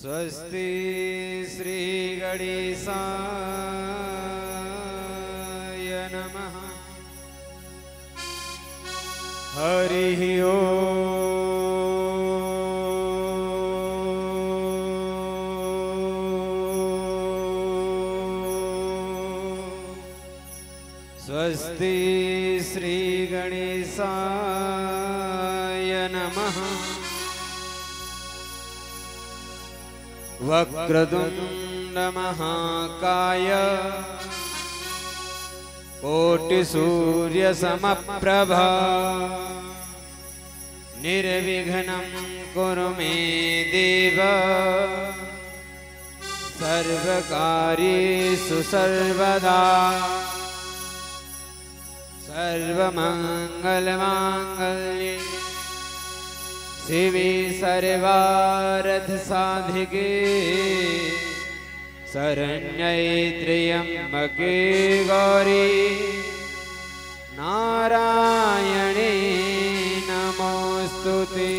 स्वस्ति श्री गणेशाय नमः। हरिः स्वस्ति श्री गणेशाय नमः। वक्रतुंड महाकाय कोटि सूर्य समप्रभा निर्विघ्नं कुरु मे देव सर्वकार्येषु सर्वदा। सर्वमंगलमांगल्ये शिवे सर्वार्थ साधिके शरण्ये त्र्यंबके गौरी नारायणे नमोस्तुते।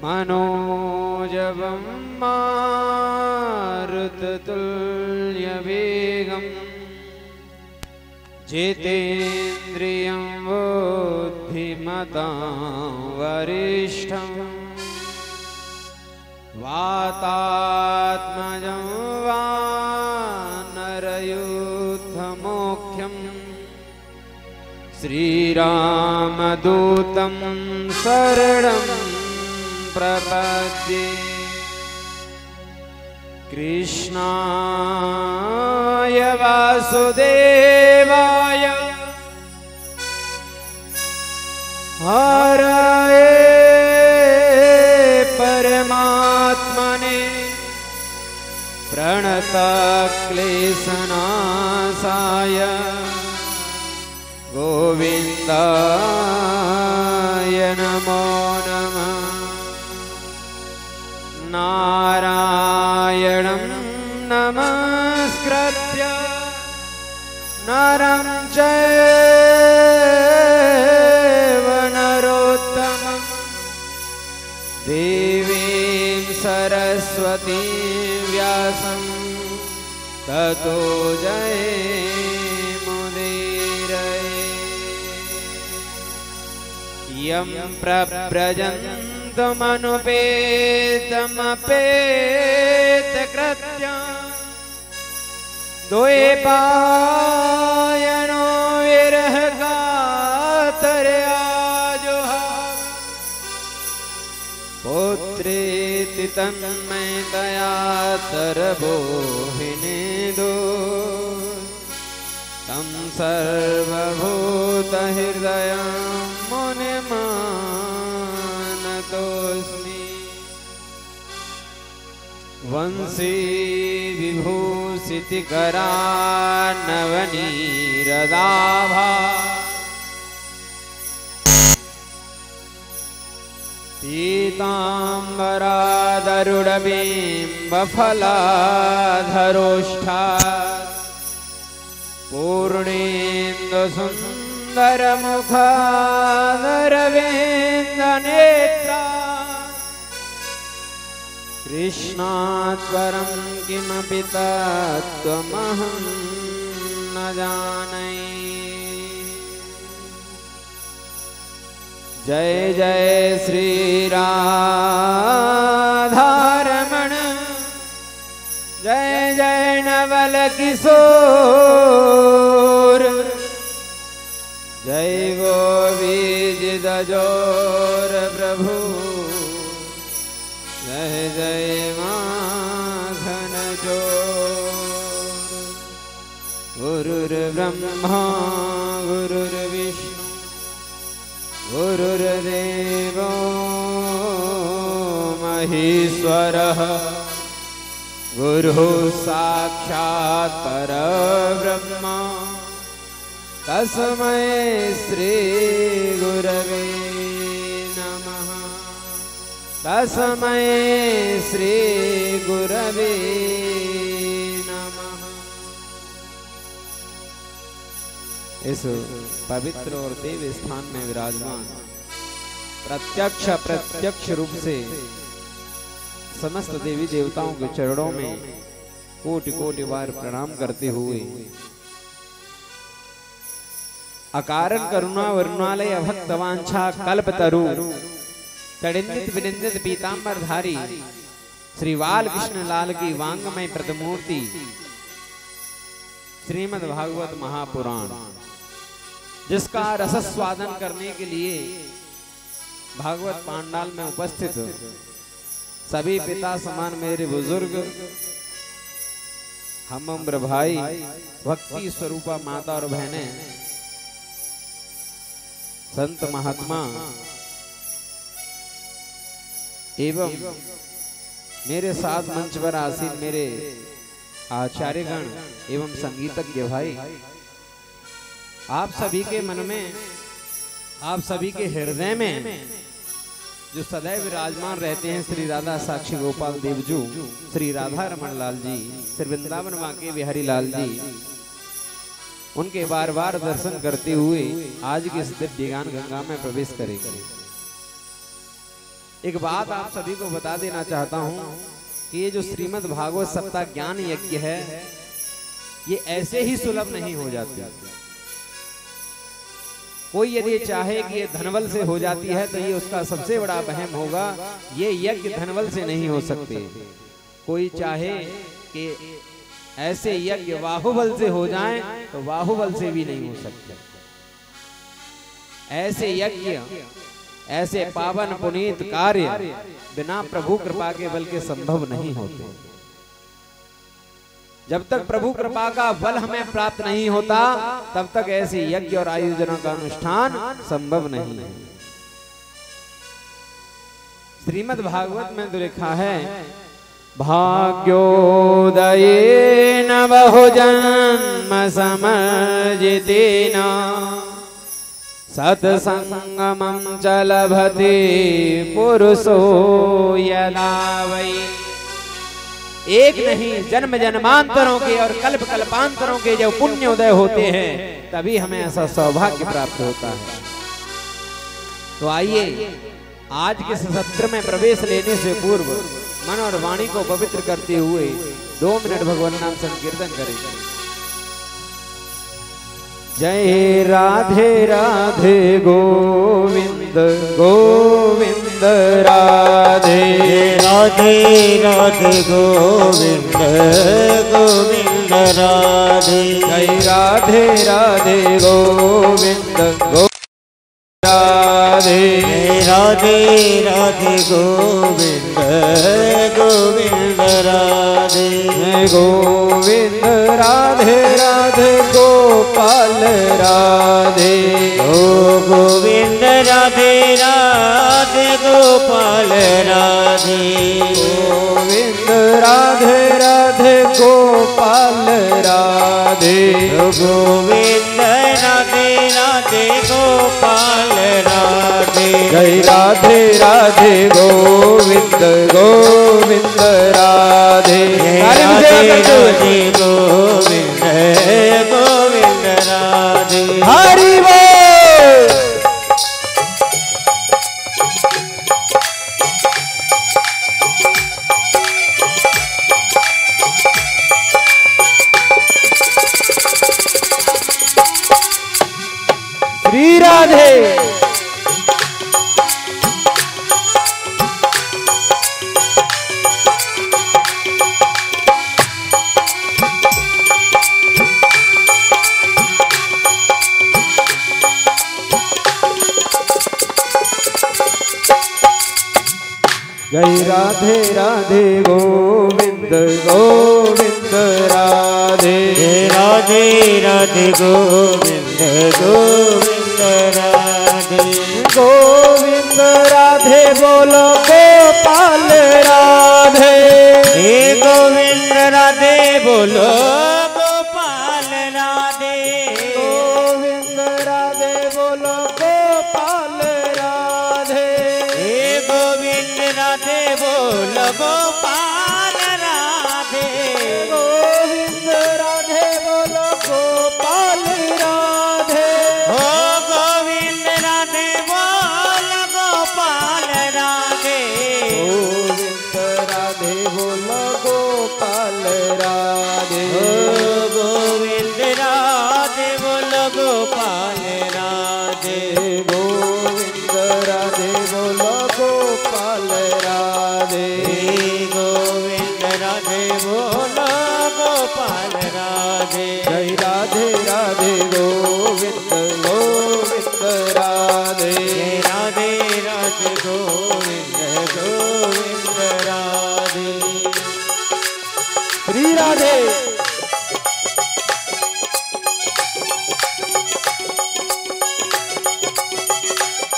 मनोजवं मारुततुल्यवेगम् जितेन्द्रियं बुद्धिमतां वरिष्ठं वातात्मजं वानरयूथमुख्यं श्रीरामदूतं शरणं प्रपद्ये। कृष्णाय वासुदेवाय हरये परमात्मने प्रणतक्लेशनाशाय गोविन्दाय नमो नमः। नारायणं नमस्कृत्य नरं चैव नरोत्तमं देवीं सरस्वतीं व्यासं ततो जयमुदीरये। यं प्रव्रजन्तमनुपेतमपेतकृत्यं द्वैपायनो विरहकातर्याजुहाव पुत्रेति तन्मयतया तरबोहिनीदो तं सर्वभूतहृदयं मुनिमानतोऽस्मि। वंशी विभूषितकरार्णवनीरदाभा पीताम्बरादरुडबिम्बफलाधरोष्ठा पूर्णेन्दुसुन्दरमुखादरविन्दनेत्रा कृष्णात् परं किमपि तत्त्वमहं न जाने। जय जय श्री राधारमण जय जय नवल किशोर जय गोविंदजोर प्रभु जय जय माखन जोर। गुरुर्ब्रह्मा गुरुर्विष्णु गुरुर्देवो महेश्वरः गुरुः साक्षात् परब्रह्म तस्मै श्री गुरवे नमः। तस्मै श्री गुरवे नमः। इस पवित्र और दिव्य स्थान में विराजमान प्रत्यक्ष अप्रत्यक्ष रूप से समस्त देवी देवताओं के चरणों में कोटि कोटि बार प्रणाम करते हुए अकारण करुणा वरुणालय भक्तवांछा कल्पतरु तड़िंदित विनिंदित पीतांबर धारी श्री बाल कृष्ण लाल की वांगमय प्रतिमूर्ति श्रीमद् भागवत महापुराण, जिसका रसस्वादन करने के लिए भागवत पांडाल में उपस्थित सभी पिता समान मेरे बुजुर्ग, हम उम्र भाई, भक्ति स्वरूपा माता और बहनें, संत महात्मा एवं मेरे साथ मंच पर आसीन मेरे आचार्यगण एवं संगीतज्ञ भाई, आप सभी के मन में, आप सभी के हृदय में जो सदैव विराजमान रहते हैं श्री राधा साक्षी गोपाल देवजू, श्री राधा रमन लाल जी, श्री वृंदावन बांके बिहारी लाल जी, उनके बार बार दर्शन करते हुए आज के इस दिव्य ज्ञान गंगा में प्रवेश करेंगे। एक बात आप सभी को बता देना चाहता हूं कि ये जो श्रीमद् भागवत सप्ताह ज्ञान यज्ञ है, ये ऐसे ही सुलभ नहीं हो जाती। कोई यदि चाहे कि ये धनबल से हो जाती है तो ये उसका सबसे बड़ा वहम होगा। ये यज्ञ धनबल से नहीं हो सकते। कोई चाहे कि ऐसे यज्ञ बाहुबल से हो जाएं तो बाहुबल से भी नहीं हो सकते। ऐसे यज्ञ, ऐसे पावन पुनीत कार्य बिना प्रभु कृपा के बल के संभव नहीं होते। जब तक प्रभु कृपा का बल हमें प्राप्त नहीं होता तब तक ऐसे यज्ञ और आयोजनों का अनुष्ठान संभव नहीं है। श्रीमद् भागवत में तो लिखा है, भाग्योदयेन बहुजन्म समर्जितेन सत्संगमं च लभते पुरुषो यदा वै। एक नहीं, जन्म जन्मांतरों के और कल्प कल्पांतरों के जब पुण्योदय होते हैं तभी हमें ऐसा सौभाग्य प्राप्त होता है। तो आइए आज के सत्र में प्रवेश लेने से पूर्व मन और वाणी को पवित्र करते हुए 2 मिनट भगवान नाम संकीर्तन करेंगे। जय राधे राधे गोविंद गोविंद राधे, राधे राधे गोविंद गोविंद राधे, जय राधे राधे गोविंद गोविंद राधे, राधे राधे गोविंद गोविंद राधे, गोविंद राधे राधे गोपाल राधे, ओ गोविंद राधे राधे गोपाल राधे, गोविंद राधे राधे गोपाल राधे, गोविंद राधे राधे गोपाल राधे, जय राधे राधे गोविंद गोविंद राधे, राधे राधे गोविंद गोविंद राधे। हरि बोल। श्री राधे। जय राधे राधे गोविंद गोविंद राधे, राधे राधे गोविंद गोविंद राधे, गोविंद राधे बोलो गोपाल राधे, हे गोविंद राधे बोलो गोपाल राधे, गोविंद राधे बोलो गोपाल राधे, हे गोविंद राधे बोलो गोपाल राधे, गोविंद राधे बोलो गोपाल राधे, हो गोविंद राधे बोलो गोपाल राधे राधे राधे गोविंद गोविंद राधे श्री राधे।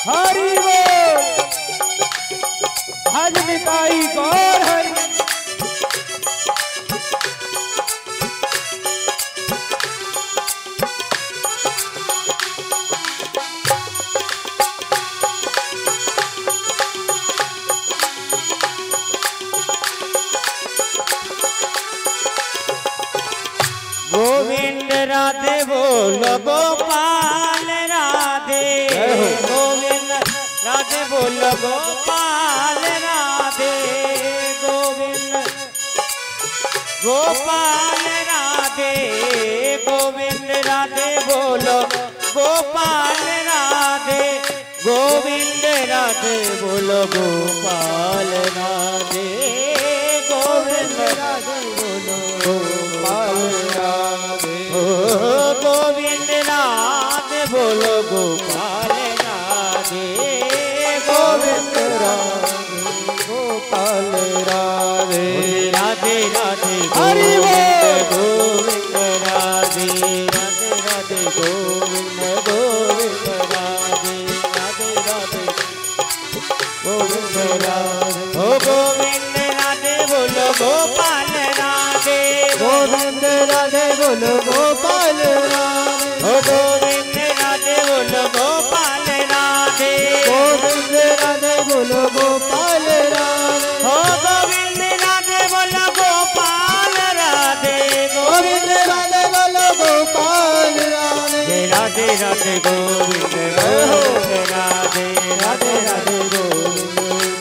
हरि बोल भज निताई गौर हरि। गोविंद राधे बोलो गोपाल राधे गोविंद राधे बोलो गोपाल राधे गोविंद गोपाल राधे गोविंद राधे बोलो गोपाल राधे गोविंद राधे बोलो गोपाल राधे गोविंद राधे बोलो गोपाल राधे गोविंद राधे बोलो गोपाल राधे गोविंद राधे गोपाल राधे राधे राधे हरि गोविंद राधे राधे राधे गोविंद गोविंद राधे राधे राधे गोविंद राधे ओ गोविंद राधे बोलो गोपाल राधे गोविंद राधे बोलो गोपाल राधे। ओ गोविंद राधे बोलो गोपाल राधे गोविंद राधे बोलो गोपाल राधे। ओ गोविंद राधे बोलो गोपाल राधे गोविंद राधे बोलो गोपाल राधे। राधे राधे गोविंद गोविंद राधे राधे राधे गोविंद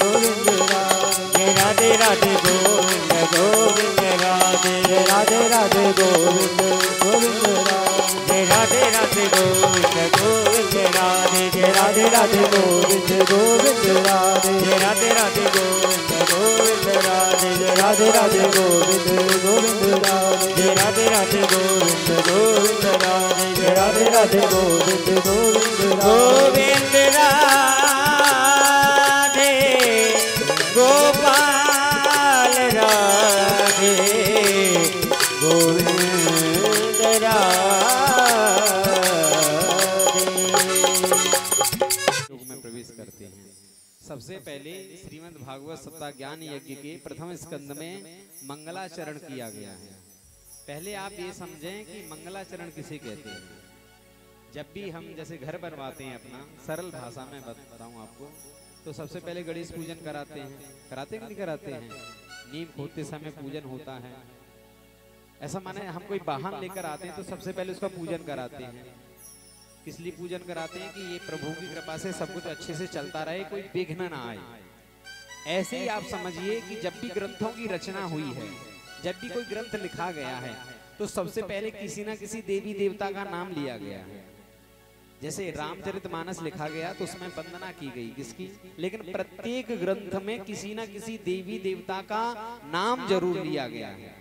गोविंद राधे राधे राधे गोविंद गोविंद राधे राधे राधे गोविंद गोविंद राधे राधे राधे गोविंद गोविंद राधे राधे राधे गोविंद गोविंद राधे राधे राधे गोविंद गोविंद राधे राधे राधे गोविंद गोविंद राधे राधे राधे गोविंद गोविंद राधे राधे राधे गोविंद गोविंद गोविंद राधे गोपाल राधे गोविंद राधे। में प्रवेश करते हैं। सबसे पहले श्रीमद् भागवत सप्ताह ज्ञान यज्ञ के प्रथम स्कंद में मंगलाचरण किया गया है। पहले आप ये समझें कि मंगलाचरण किसे कहते हैं। जब भी हम जैसे घर बनवाते हैं अपना, सरल भाषा में बताऊं आपको, तो सबसे पहले गणेश पूजन कराते हैं। कराते कि नहीं कराते हैं? नींव खोदते समय पूजन होता है। ऐसा माने हम कोई वाहन लेकर आते हैं तो सबसे पहले उसका पूजन कराते हैं। किस लिए पूजन कराते हैं? कि ये प्रभु की कृपा से सब कुछ अच्छे से चलता रहे, कोई विघ्न ना आए। ऐसे ही आप समझिए कि जब भी ग्रंथों की रचना हुई है, जब भी कोई ग्रंथ लिखा गया है, तो सबसे पहले किसी ना किसी देवी देवता का नाम लिया गया है। जैसे रामचरितमानस लिखा गया तो उसमें वंदना की गई किसकी, लेकिन प्रत्येक ग्रंथ में किसी ना किसी देवी देवता का नाम जरूर लिया गया है।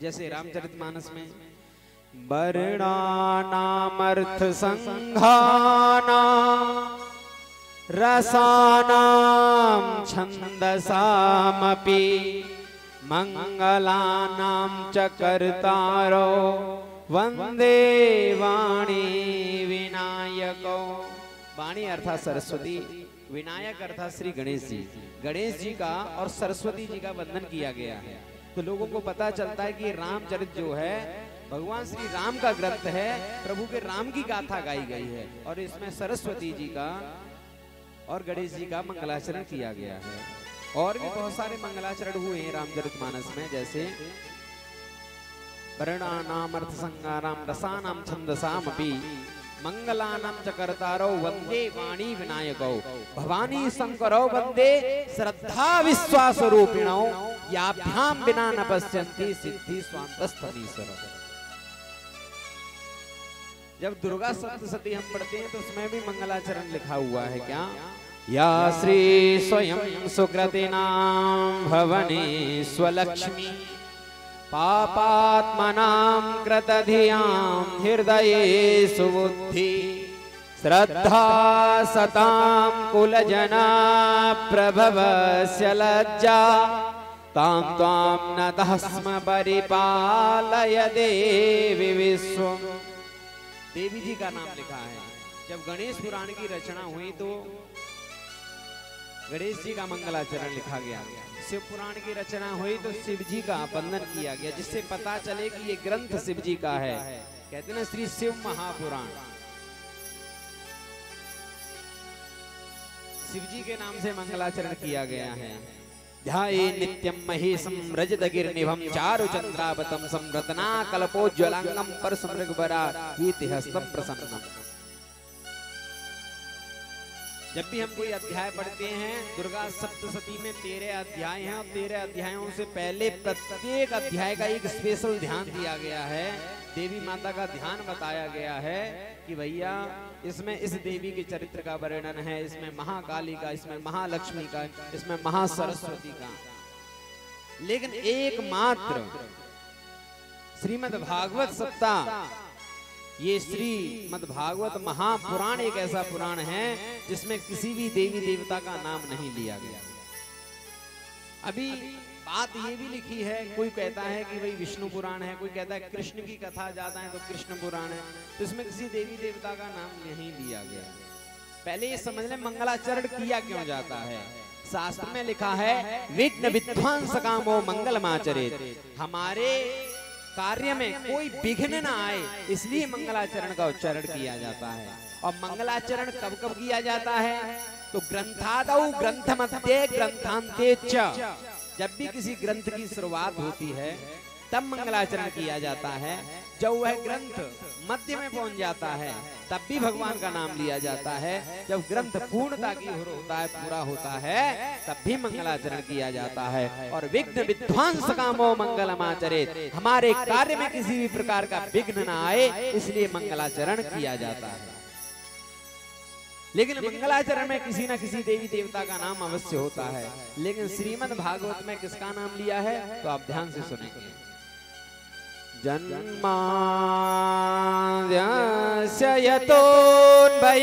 जैसे रामचरितमानस में वर्णानामर्थ संघाना रसानाम छंदसामपि मंगलानाम च कर्तारो वंदे वाणी विनायको। वाणी अर्थात सरस्वती, विनायक अर्थात श्री गणेश जी। गणेश जी का और सरस्वती जी का वंदन किया गया है। तो लोगों को पता चलता है कि रामचरित जो है भगवान श्री राम का ग्रंथ है, प्रभु के राम की गाथा गाई गई है, और इसमें सरस्वती जी का और गणेश जी का मंगलाचरण किया गया है। और भी बहुत सारे मंगलाचरण हुए हैं रामचरितमानस में, जैसे वर्णानाम अर्थ संगानाम रसानाम छंदसामपि मंगलानाम च कर्तारो वंदे वाणी विनायको भवानी शंकरो वंदे श्रद्धा विश्वास रूपिणो याभ्याम बिना न पश्यन्ति सिद्धि स्वांतस्थमीश्वर। जब दुर्गा सप्तशती हम पढ़ते हैं तो उसमें भी मंगलाचरण लिखा हुआ है। क्या? या श्री स्वयं सुकृतिनां भवने स्वलक्ष्मी पापात्मनां कृतधियां हृदये सुबुद्धि श्रद्धा सतां कुलजना प्रभवस्य लज्जा तां त्वां नतः स्म परिपालय देवी विश्वम्। देवी जी का नाम लिखा है। जब गणेश पुराण की रचना हुई तो गणेश जी का मंगलाचरण लिखा गया। शिव पुराण की रचना हुई तो शिव जी का वंदन किया गया, जिससे पता चले कि ये ग्रंथ शिव जी का है। कहते हैं ना श्री शिव महापुराण, शिव जी के नाम से मंगलाचरण किया गया है। ध्याये नित्यं महेशं रजतगिरिनिभं चारुचंद्रावतं संरत्ना कल्पोज्ज्वलांगं परशुमृगवरा वीतिहस्तं प्रसन्नम्। जब भी हम कोई अध्याय पढ़ते हैं, दुर्गा सप्तशती में 13 अध्याय हैं और 13 अध्यायों से पहले प्रत्येक अध्याय का एक स्पेशल ध्यान दिया गया है। देवी माता का ध्यान बताया गया है कि भैया इसमें इस देवी के चरित्र का वर्णन है, इसमें महाकाली का, इसमें महालक्ष्मी का, इसमें महासरस्वती का। लेकिन एकमात्र श्रीमद् भागवत सप्ताह, ये श्रीमद् भागवत महापुराण एक ऐसा पुराण है जिसमें किसी भी देवी देवता का नाम नहीं लिया गया। अभी बात ये भी लिखी है, कोई कहता है कि भाई विष्णु पुराण है, कोई कहता है कृष्ण की कथा ज्यादा है तो कृष्ण पुराण है, तो इसमें किसी देवी देवता का नाम नहीं लिया गया। पहले ये समझ लें मंगलाचरण किया क्यों जाता है। शास्त्र में लिखा है विघ्न विध्वंस कामो मंगलमाचरेत, हमारे कार्य में कोई विघ्न ना आए इसलिए मंगलाचरण का उच्चारण किया जाता है। और मंगलाचरण कब कब किया जाता है तो ग्रंथादौ ग्रंथ मध्य ग्रंथांते च, जब भी किसी ग्रंथ की शुरुआत होती है तब मंगलाचरण किया जाता है। जब वह ग्रंथ मध्य में पहुंच जाता है तब भी भगवान का नाम लिया जाता है। जब ग्रंथ पूर्णता की ओर होता है, पूरा होता है, तब भी मंगलाचरण किया जाता है। और विघ्न विध्वंस कामो मंगलमाचरेत, हमारे कार्य में किसी भी प्रकार का विघ्न ना आए इसलिए मंगलाचरण किया जाता है। लेकिन मंगलाचरण में किसी न किसी देवी देवता का नाम अवश्य होता है। लेकिन श्रीमद् भागवत में किसका नाम लिया है तो आप ध्यान से सुनेंगे। जन्माद्यस्य यतोन्भयादितरत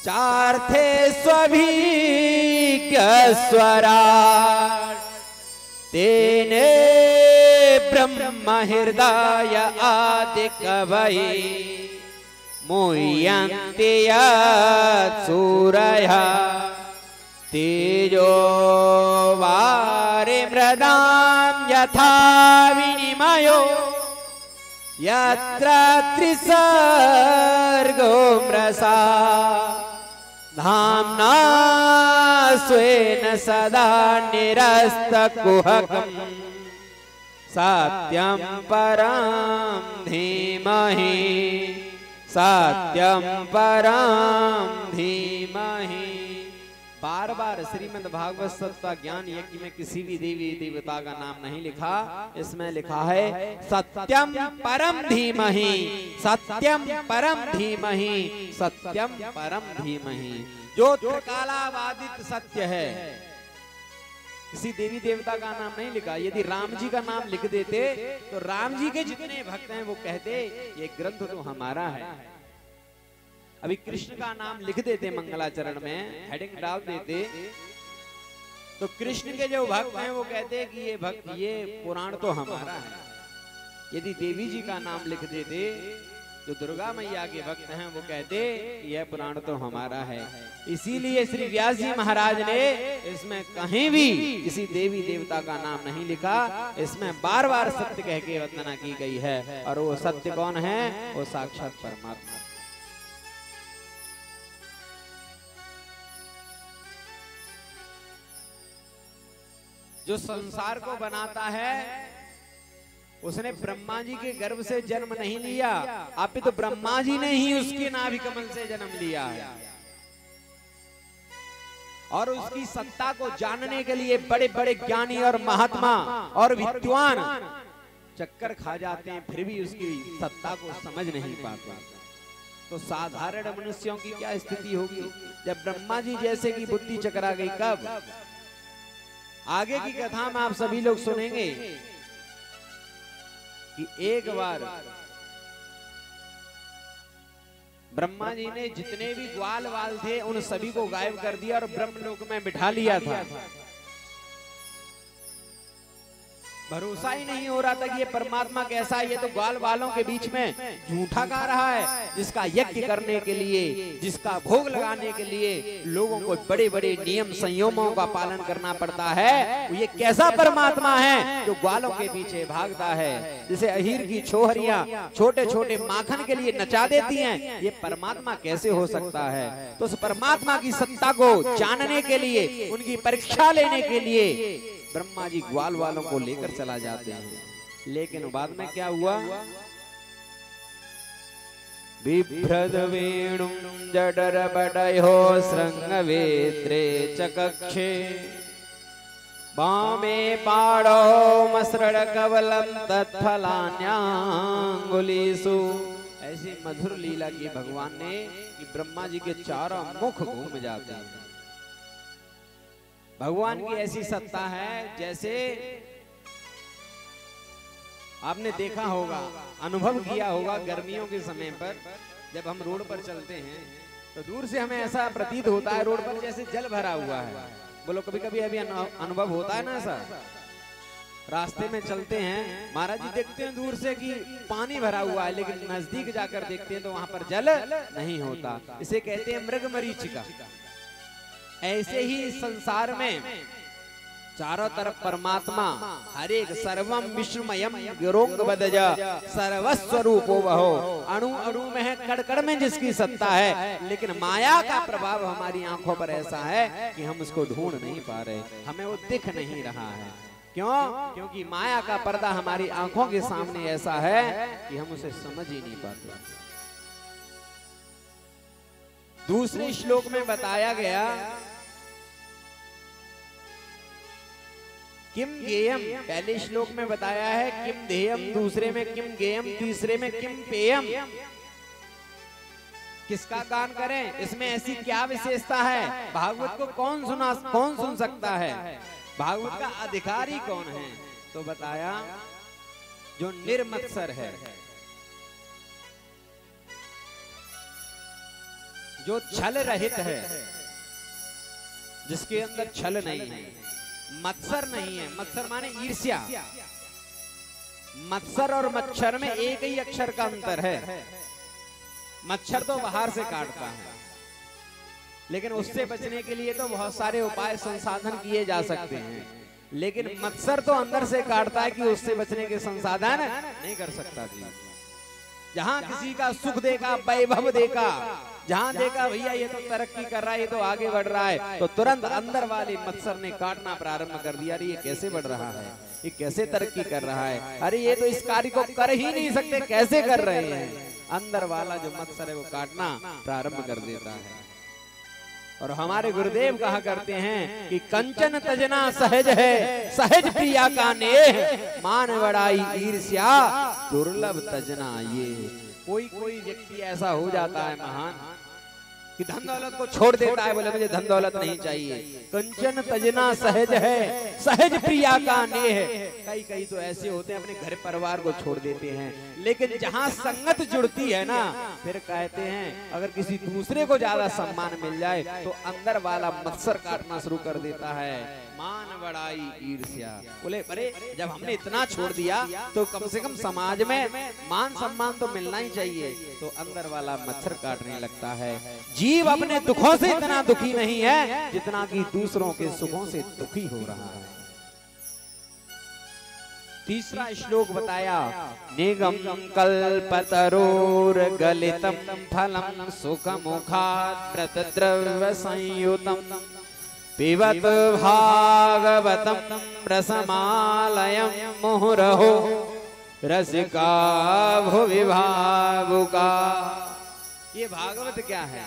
चार्थे स्वभिज्ञ स्वराट् तेने ब्रह्म हृदय आदि कवये मुह्यन्ति सूरयः तेजो वारि मृदां यथा विनिमयो यत्र त्रिसर्गो मृषा धाम्ना स्वेन सदा निरस्तकुहकम् सत्यं परं धीमहि सत्यं परं धीमहि। बार बार श्रीमद् भागवत सत्ता ज्ञान यज्ञ में किसी भी देवी देवता का नाम नहीं लिखा, इसमें लिखा है सत्यम परम धीमहि सत्यम परम धीमहि सत्यम परम धीमहि। जो त्रिकालाबादित सत्य है, किसी देवी देवता का नाम नहीं लिखा। यदि राम जी का नाम लिख देते तो राम जी के जितने भक्त हैं वो कहते ये ग्रंथ तो हमारा है। अभी कृष्ण का नाम लिख देते मंगलाचरण में, हेडिंग डाल देते, तो कृष्ण के जो भक्त हैं वो कहते कि ये भक्त ये पुराण तो हमारा है। यदि देवी जी का नाम लिख देते जो दुर्गा मैया के भक्त हैं वो कहते यह पुराण तो हमारा है। इसीलिए श्री व्यास जी महाराज ने इसमें कहीं भी किसी देवी देवता का नाम नहीं लिखा, इसमें बार बार सत्य कह के वंदना की गई है। और वो सत्य कौन है? वो साक्षात परमात्मा। जो संसार को बनाता है उसने ब्रह्मा जी के गर्भ से जन्म नहीं लिया, अपितु ब्रह्मा जी ने ही उसके नाभि कमल से जन्म लिया है। और उसकी सत्ता को जानने के लिए बड़े बड़े ज्ञानी और महात्मा और विद्वान चक्कर खा जाते हैं, फिर भी उसकी सत्ता को समझ नहीं पाते। तो साधारण मनुष्यों की क्या स्थिति होगी जब ब्रह्मा जी जैसे की बुद्धि चकरा गई? कब? आगे की कथा में आप सभी लोग सुनेंगे कि एक बार ब्रह्मा जी ने जितने भी ग्वाल वाल थे उन सभी को गायब कर दिया और ब्रह्मलोक में बिठा लिया था। भरोसा ही नहीं हो रहा था कि ये परमात्मा कैसा है, ये तो ग्वाल वालों के बीच में झूठा गा रहा है, जिसका यज्ञ करने के लिए, जिसका भोग लगाने के लिए लोगों को बड़े बड़े नियम संयमों का पालन करना पड़ता है। ये कैसा परमात्मा है जो ग्वालों के पीछे भागता है, जिसे अहीर की छोहरियां छोटे छोटे माखन के लिए नचा देती हैं, ये परमात्मा कैसे हो सकता है। तो उस परमात्मा की सत्ता को जानने के लिए, उनकी परीक्षा लेने के लिए ब्रह्मा जी ग्वाल वालों को लेकर चला जाते हैं। लेकिन बाद में क्या हुआ, बिभ्रद वेणुं जडर बडयो श्रृंगवेत्रे चकक्षे वामे पाणौ मसृण कवलं तत्फलान्याङ्गुलीषु। ऐसी मधुर लीला की भगवान ने कि ब्रह्मा जी के चारों मुख घूम जाते हैं। भगवान की ऐसी सत्ता है, जैसे आपने देखा होगा, अनुभव किया होगा, गर्मियों के समय पर जब हम रोड पर चलते हैं तो दूर से हमें ऐसा प्रतीत होता है रोड पर जैसे जल भरा हुआ है। बोलो कभी कभी अभी अनुभव होता है ना ऐसा। रास्ते में चलते हैं, महाराज जी देखते हैं दूर से कि पानी भरा हुआ है, लेकिन नजदीक जाकर देखते हैं तो वहां पर जल नहीं होता। इसे कहते हैं मृग मरीचिका। ऐसे ही संसार में चारों तरफ परमात्मा हर एक सर्वम विश्वमयम गिरोंग बदजा सर्वस्वरूपो वहो, अणु अणु में है, कण कण में जिसकी सत्ता है। लेकिन माया का प्रभाव हमारी आंखों पर ऐसा है कि हम उसको ढूंढ नहीं पा रहे, हमें वो दिख नहीं रहा है। क्यों? क्योंकि माया का पर्दा हमारी आंखों के सामने ऐसा है कि हम उसे समझ ही नहीं पाते। दूसरे श्लोक में बताया गया किम गेयम, पहले श्लोक में बताया है किम देयम, दूसरे में किम गेयम, तीसरे में किम पेयम। किसका गान करें, इसमें ऐसी क्या विशेषता है, भागवत को कौन सुन सकता है, भागवत का अधिकारी कौन है। तो बताया जो निर्मत्सर है, जो छल रहित है, जिसके अंदर छल नहीं है, मत्सर नहीं है। मत्सर माने ईर्ष्या। मत्सर और मच्छर में एक ही अक्षर का अंतर है। मच्छर तो बाहर से काटता है, लेकिन उससे बचने के लिए तो बहुत सारे उपाय संसाधन किए जा सकते हैं। लेकिन मत्सर तो अंदर से काटता है कि उससे बचने के संसाधन नहीं कर सकता। जहां किसी का सुख देखा, वैभव देखा, जहां देखा भैया ये तो तरक्की कर रहा है, ये तो आगे बढ़ रहा है, तो तुरंत अंदर वाले मत्सर ने काटना प्रारंभ कर दिया। अरे ये कैसे बढ़ रहा है, ये कैसे तरक्की कर रहा है, अरे ये तो इस कार्य को कर ही नहीं सकते, कैसे कर रहे हैं। अंदर वाला जो मत्सर है वो काटना प्रारंभ कर देता है। और हमारे गुरुदेव कहा करते हैं कि कंचन तजना सहज है, सहज प्रिया का नेह, मान बड़ाई ईर्ष्या दुर्लभ तजना ये। कोई व्यक्ति ऐसा हो जाता है महान कि धन दौलत को छोड़ देता है, बोले मुझे धन दौलत नहीं चाहिए। कंचन तजना सहज है, सहज प्रिया का नेह। कई तो ऐसे होते हैं अपने घर परिवार को छोड़ देते हैं, लेकिन जहां संगत जुड़ती है ना, फिर कहते हैं अगर किसी दूसरे को ज्यादा सम्मान मिल जाए तो अंदर वाला मत्सर काटना शुरू कर देता है। मान बड़ाई ईर्ष्या, बोले अरे जब हमने इतना छोड़ दिया तो कम से कम समाज में मान सम्मान तो मिलना ही चाहिए। तो अंदर वाला मच्छर काटने लगता है। जीव अपने दुखों से इतना दुखी नहीं है जितना कि दूसरों के सुखों से दुखी हो रहा है। तीसरा श्लोक बताया, निगम कल्पतरोर गलितम फलम सुखमुखात् व्रतद्रव्य संयुतम पिबत भागवतम रसमालयम मुहुरहो रसिका भुवि भावुका। ये भागवत क्या है?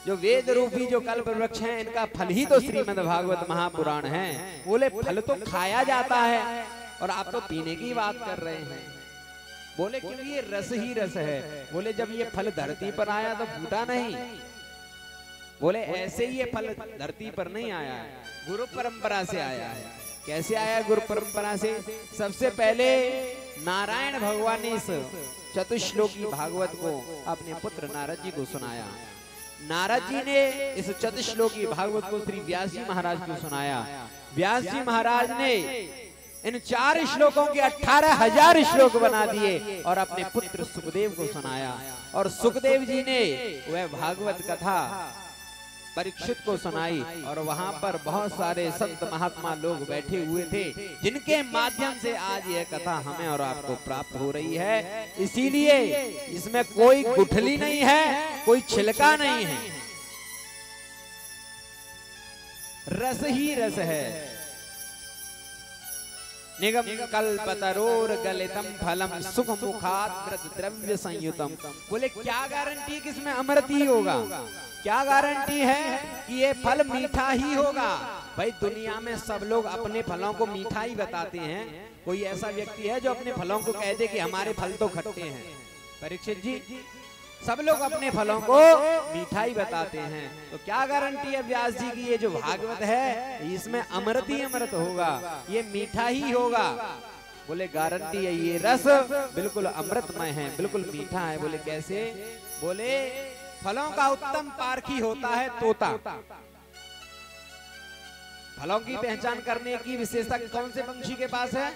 जो वेद रूपी जो कल्प वृक्ष है, इनका फल ही तो श्रीमद् भागवत महापुराण है। बोले फल तो खाया जाता है और आप तो पीने की बात कर रहे हैं। बोले क्योंकि ये रस ही रस है। बोले जब ये फल धरती पर आया तो फूटा नहीं। बोले ऐसे ही ये फल धरती पर नहीं आया है, गुरु परंपरा से आया है। कैसे आया गुरु परंपरा से? सबसे पहले नारायण भगवान ने इस चतुश्लोकी भागवत को अपने पुत्र नारद जी को सुनाया। नारद जी ने इस चतुश्लोकी भागवत को श्री व्यास जी महाराज को सुनाया। व्यास जी महाराज ने इन 4 श्लोकों के 18,000 श्लोक बना दिए और अपने पुत्र सुखदेव को सुनाया। और सुखदेव जी ने वह भागवत कथा परीक्षित को सुनाई। और वहां पर बहुत सारे संत महात्मा लोग बैठे हुए थे, जिनके माध्यम से आज यह कथा हमें और आपको प्राप्त हो रही है। इसीलिए इसमें कोई गुठली नहीं है, कोई छिलका नहीं है, रस ही रस है। निगम कल्पतरोर गलितम फलम सुख मुखात द्रव्य संयुतम। बोले क्या गारंटी कि इसमें अमृत ही होगा, क्या गारंटी है कि ये फल मीठा ही होगा। भाई दुनिया में सब लोग अपने फलों को मीठा ही बताते हैं। कोई ऐसा व्यक्ति है जो अपने फलों को कह दे कि हमारे फल तो खट्टे हैं? परीक्षित जी, सब लोग अपने फलों को मीठा ही बताते हैं। तो क्या गारंटी है व्यास जी की ये जो भागवत है इसमें अमृत ही अमृत होगा, ये मीठा ही होगा? बोले गारंटी है, ये रस बिल्कुल अमृतमय है, बिल्कुल मीठा है। बोले कैसे? बोले फलों का उत्तम पारखी होता है तोता। फलों की पहचान करने की विशेषता कौन से पंछी के पास है?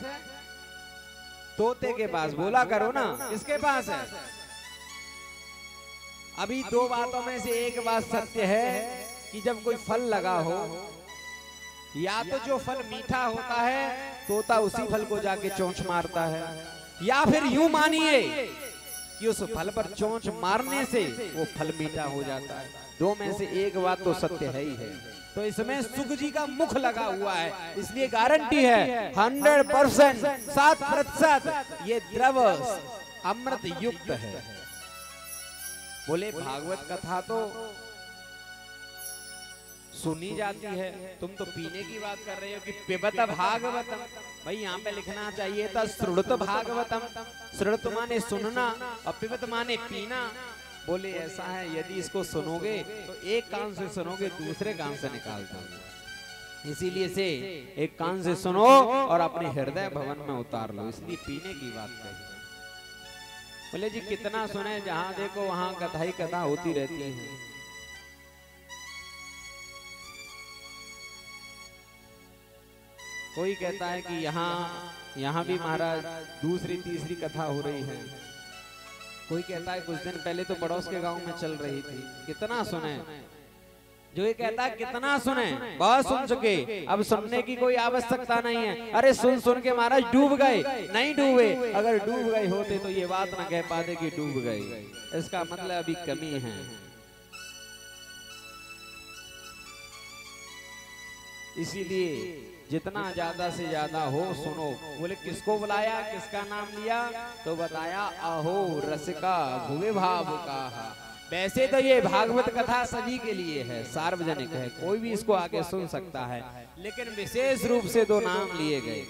तोते के पास। बोला करो ना, किसके पास है? अभी 2 बातों में से एक बात सत्य है कि जब कोई फल लगा हो, या तो जो फल मीठा होता है तोता उसी फल को जाके चोंच मारता है, या फिर यूं मानिए कि उस फल पर चोंच मारने से वो फल मीठा हो जाता है। 2 में से एक बात तो सत्य है ही है। तो इसमें सुख जी का मुख लगा हुआ है, इसलिए गारंटी है 100%, 7% ये द्रव अमृत युक्त है। बोले भागवत कथा तो सुनी जाती है, तुम तो पीने की बात कर रहे हो कि पिबत भागवतम। भाई यहाँ पे लिखना चाहिए था श्रुत भागवतम। श्रुत माने सुनना और पिबत माने पीना। बोले ऐसा है, यदि इसको सुनोगे तो एक कान से सुनोगे, दूसरे कान से निकाल दो। इसीलिए से एक कान से सुनो और अपने हृदय भवन में उतार लो, इसलिए पीने की बात कही। बोले जी कितना सुने, जहां देखो वहां कथा ही कथा होती रहती है। कोई कहता है कि यहाँ भी महाराज दूसरी तीसरी कथा हो रही है। कोई कहता है कुछ दिन पहले तो पड़ोस के गांव में चल रही थी। कितना सुने, जो ये कहता है कितना सुने, बहुत सुन चुके, अब सुनने की कोई आवश्यकता नहीं है। अरे सुन सुन के महाराज डूब गए, नहीं डूबे। अगर डूब गए होते तो ये बात ना कह पाते कि डूब गए, इसका मतलब अभी कमी है। इसीलिए जितना ज्यादा से ज्यादा हो सुनो। बोले किसको बुलाया, किसका नाम लिया? तो बताया अहो रसिका भुवे भाव का। वैसे तो ये भागवत कथा सभी के लिए है, सार्वजनिक है, कोई भी इसको आगे सुन सकता है, लेकिन विशेष रूप से 2 नाम लिए गए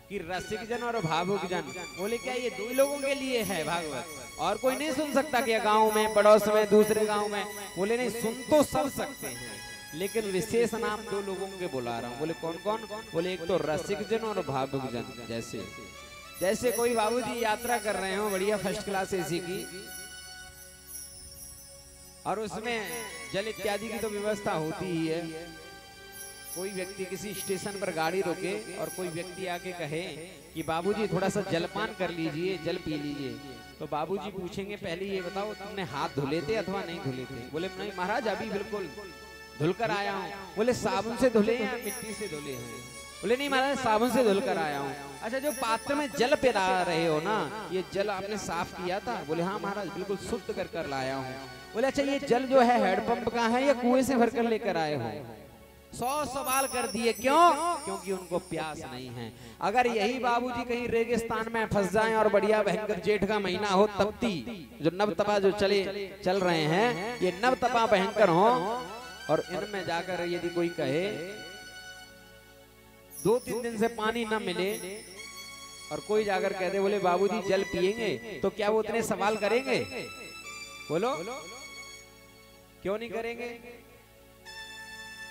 कि रसिक जन और भावुक जन। बोले क्या ये 2 लोगों के लिए है भागवत, और कोई नहीं सुन सकता क्या गांव में, पड़ोस में, दूसरे गांव में? बोले नहीं, सुन तो सब सकते हैं, लेकिन विशेष नाम 2 लोगों के बुला रहा हूँ। बोले कौन कौन? बोले एक तो रसिक जन और भावुक जन। जैसे कोई बाबूजी यात्रा कर रहे हो बढ़िया फर्स्ट क्लास एसी की, और उसमें जल इत्यादि की तो व्यवस्था होती ही है। कोई व्यक्ति किसी स्टेशन पर गाड़ी रोके और कोई व्यक्ति आके कहे कि बाबूजी थोड़ा सा जलपान कर लीजिए, जल पी लीजिए, तो बाबूजी पूछेंगे पहले ये बताओ तुमने हाथ धुले थे अथवा नहीं धुले थे? बोले नहीं महाराज अभी बिल्कुल धुलकर आया हूँ। बोले साबुन से धुले या मिट्टी से धुले हैं? बोले नहीं महाराज साबुन से धुलकर आया हूँ। अच्छा जो पात्र में जल पिला रहे हो ना, ये जल आपने साफ किया था? बोले हाँ महाराज बिल्कुल शुद्ध कर लाया हूँ। बोले अच्छा ये जल जो है हैंडपंप का है या कुएं से भरकर लेकर आए हो? 100 सवाल कर दिए। क्यों? क्योंकि उनको प्यास नहीं है। अगर यही बाबूजी कहीं रेगिस्तान में फंस जाएं और बढ़िया भयंकर जेठ का महीना हो, तपती जो नव तपा जो चल रहे हैं, ये नव तपा भयंकर हो, और इनमें जाकर यदि कोई कहे 2-3 दिन से पानी न मिले और कोई जाकर कह दे बोले बाबूजी जल पिएंगे, तो क्या वो इतने सवाल करेंगे? बोलो क्यों नहीं करेंगे?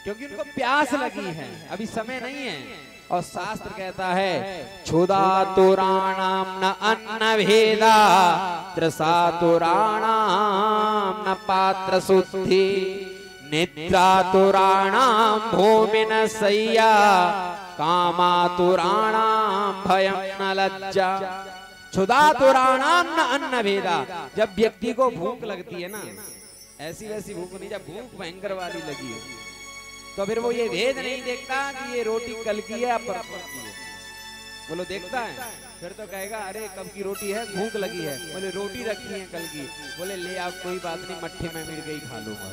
क्योंकि उनको प्यास लगी है, अभी समय नहीं है। और शास्त्र कहता है क्षुधातुराणाम न अन्न भेदा त्रसातुराणाम न पात्र शुद्धि निद्रातुराणाम भूमिन सय्या कामातुराणाम भयम न लज्जा। क्षुधातुराणाम न अन्न भेदा, जब व्यक्ति को भूख लगती है ना, ऐसी वैसी भूख नहीं, जब भूख भयंकर वाली लगी है तो फिर वो ये भेद नहीं देखता कि ये रोटी कल की है या परसों की है। बोलो देखता है, फिर तो कहेगा अरे कब की रोटी है, भूख लगी है। बोले रोटी रखी है कल की, बोले ले आप कोई बात नहीं, मट्ठे में मिल गई खा लूंगा।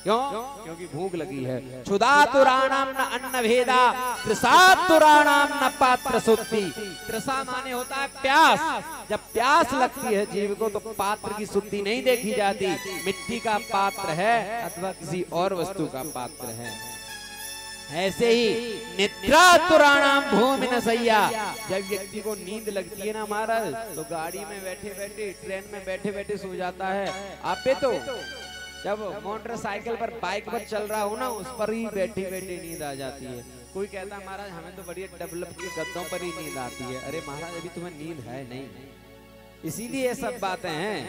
क्यों? क्योंकि भूख लगी है। क्षुधातुराणाम न अन्न भेदा त्रसातुराणाम न पात्र शुद्धि। त्रसा माने होता है प्यास, जब प्यास लगती है जीव को तो पात्र की शुद्धि नहीं देखी जाती, मिट्टी का पात्र है अथवा किसी और वस्तु का पात्र है। ऐसे ही निद्रातुराणाम भूमिन सय्या, जब व्यक्ति को नींद लगती है ना महाराज, तो गाड़ी में बैठे बैठे, ट्रेन में बैठे बैठे सो जाता है। आप पे तो जब मोटरसाइकिल पर, बाइक पर चल रहा हो ना, उस पर ही बैठी बैठी नींद आ जाती है। कोई कहता है महाराज हमें तो बढ़िया डेवलप के गद्दों पर ही नींद आती है। अरे महाराज अभी तुम्हें नींद है नहीं, इसीलिए ये सब बातें हैं।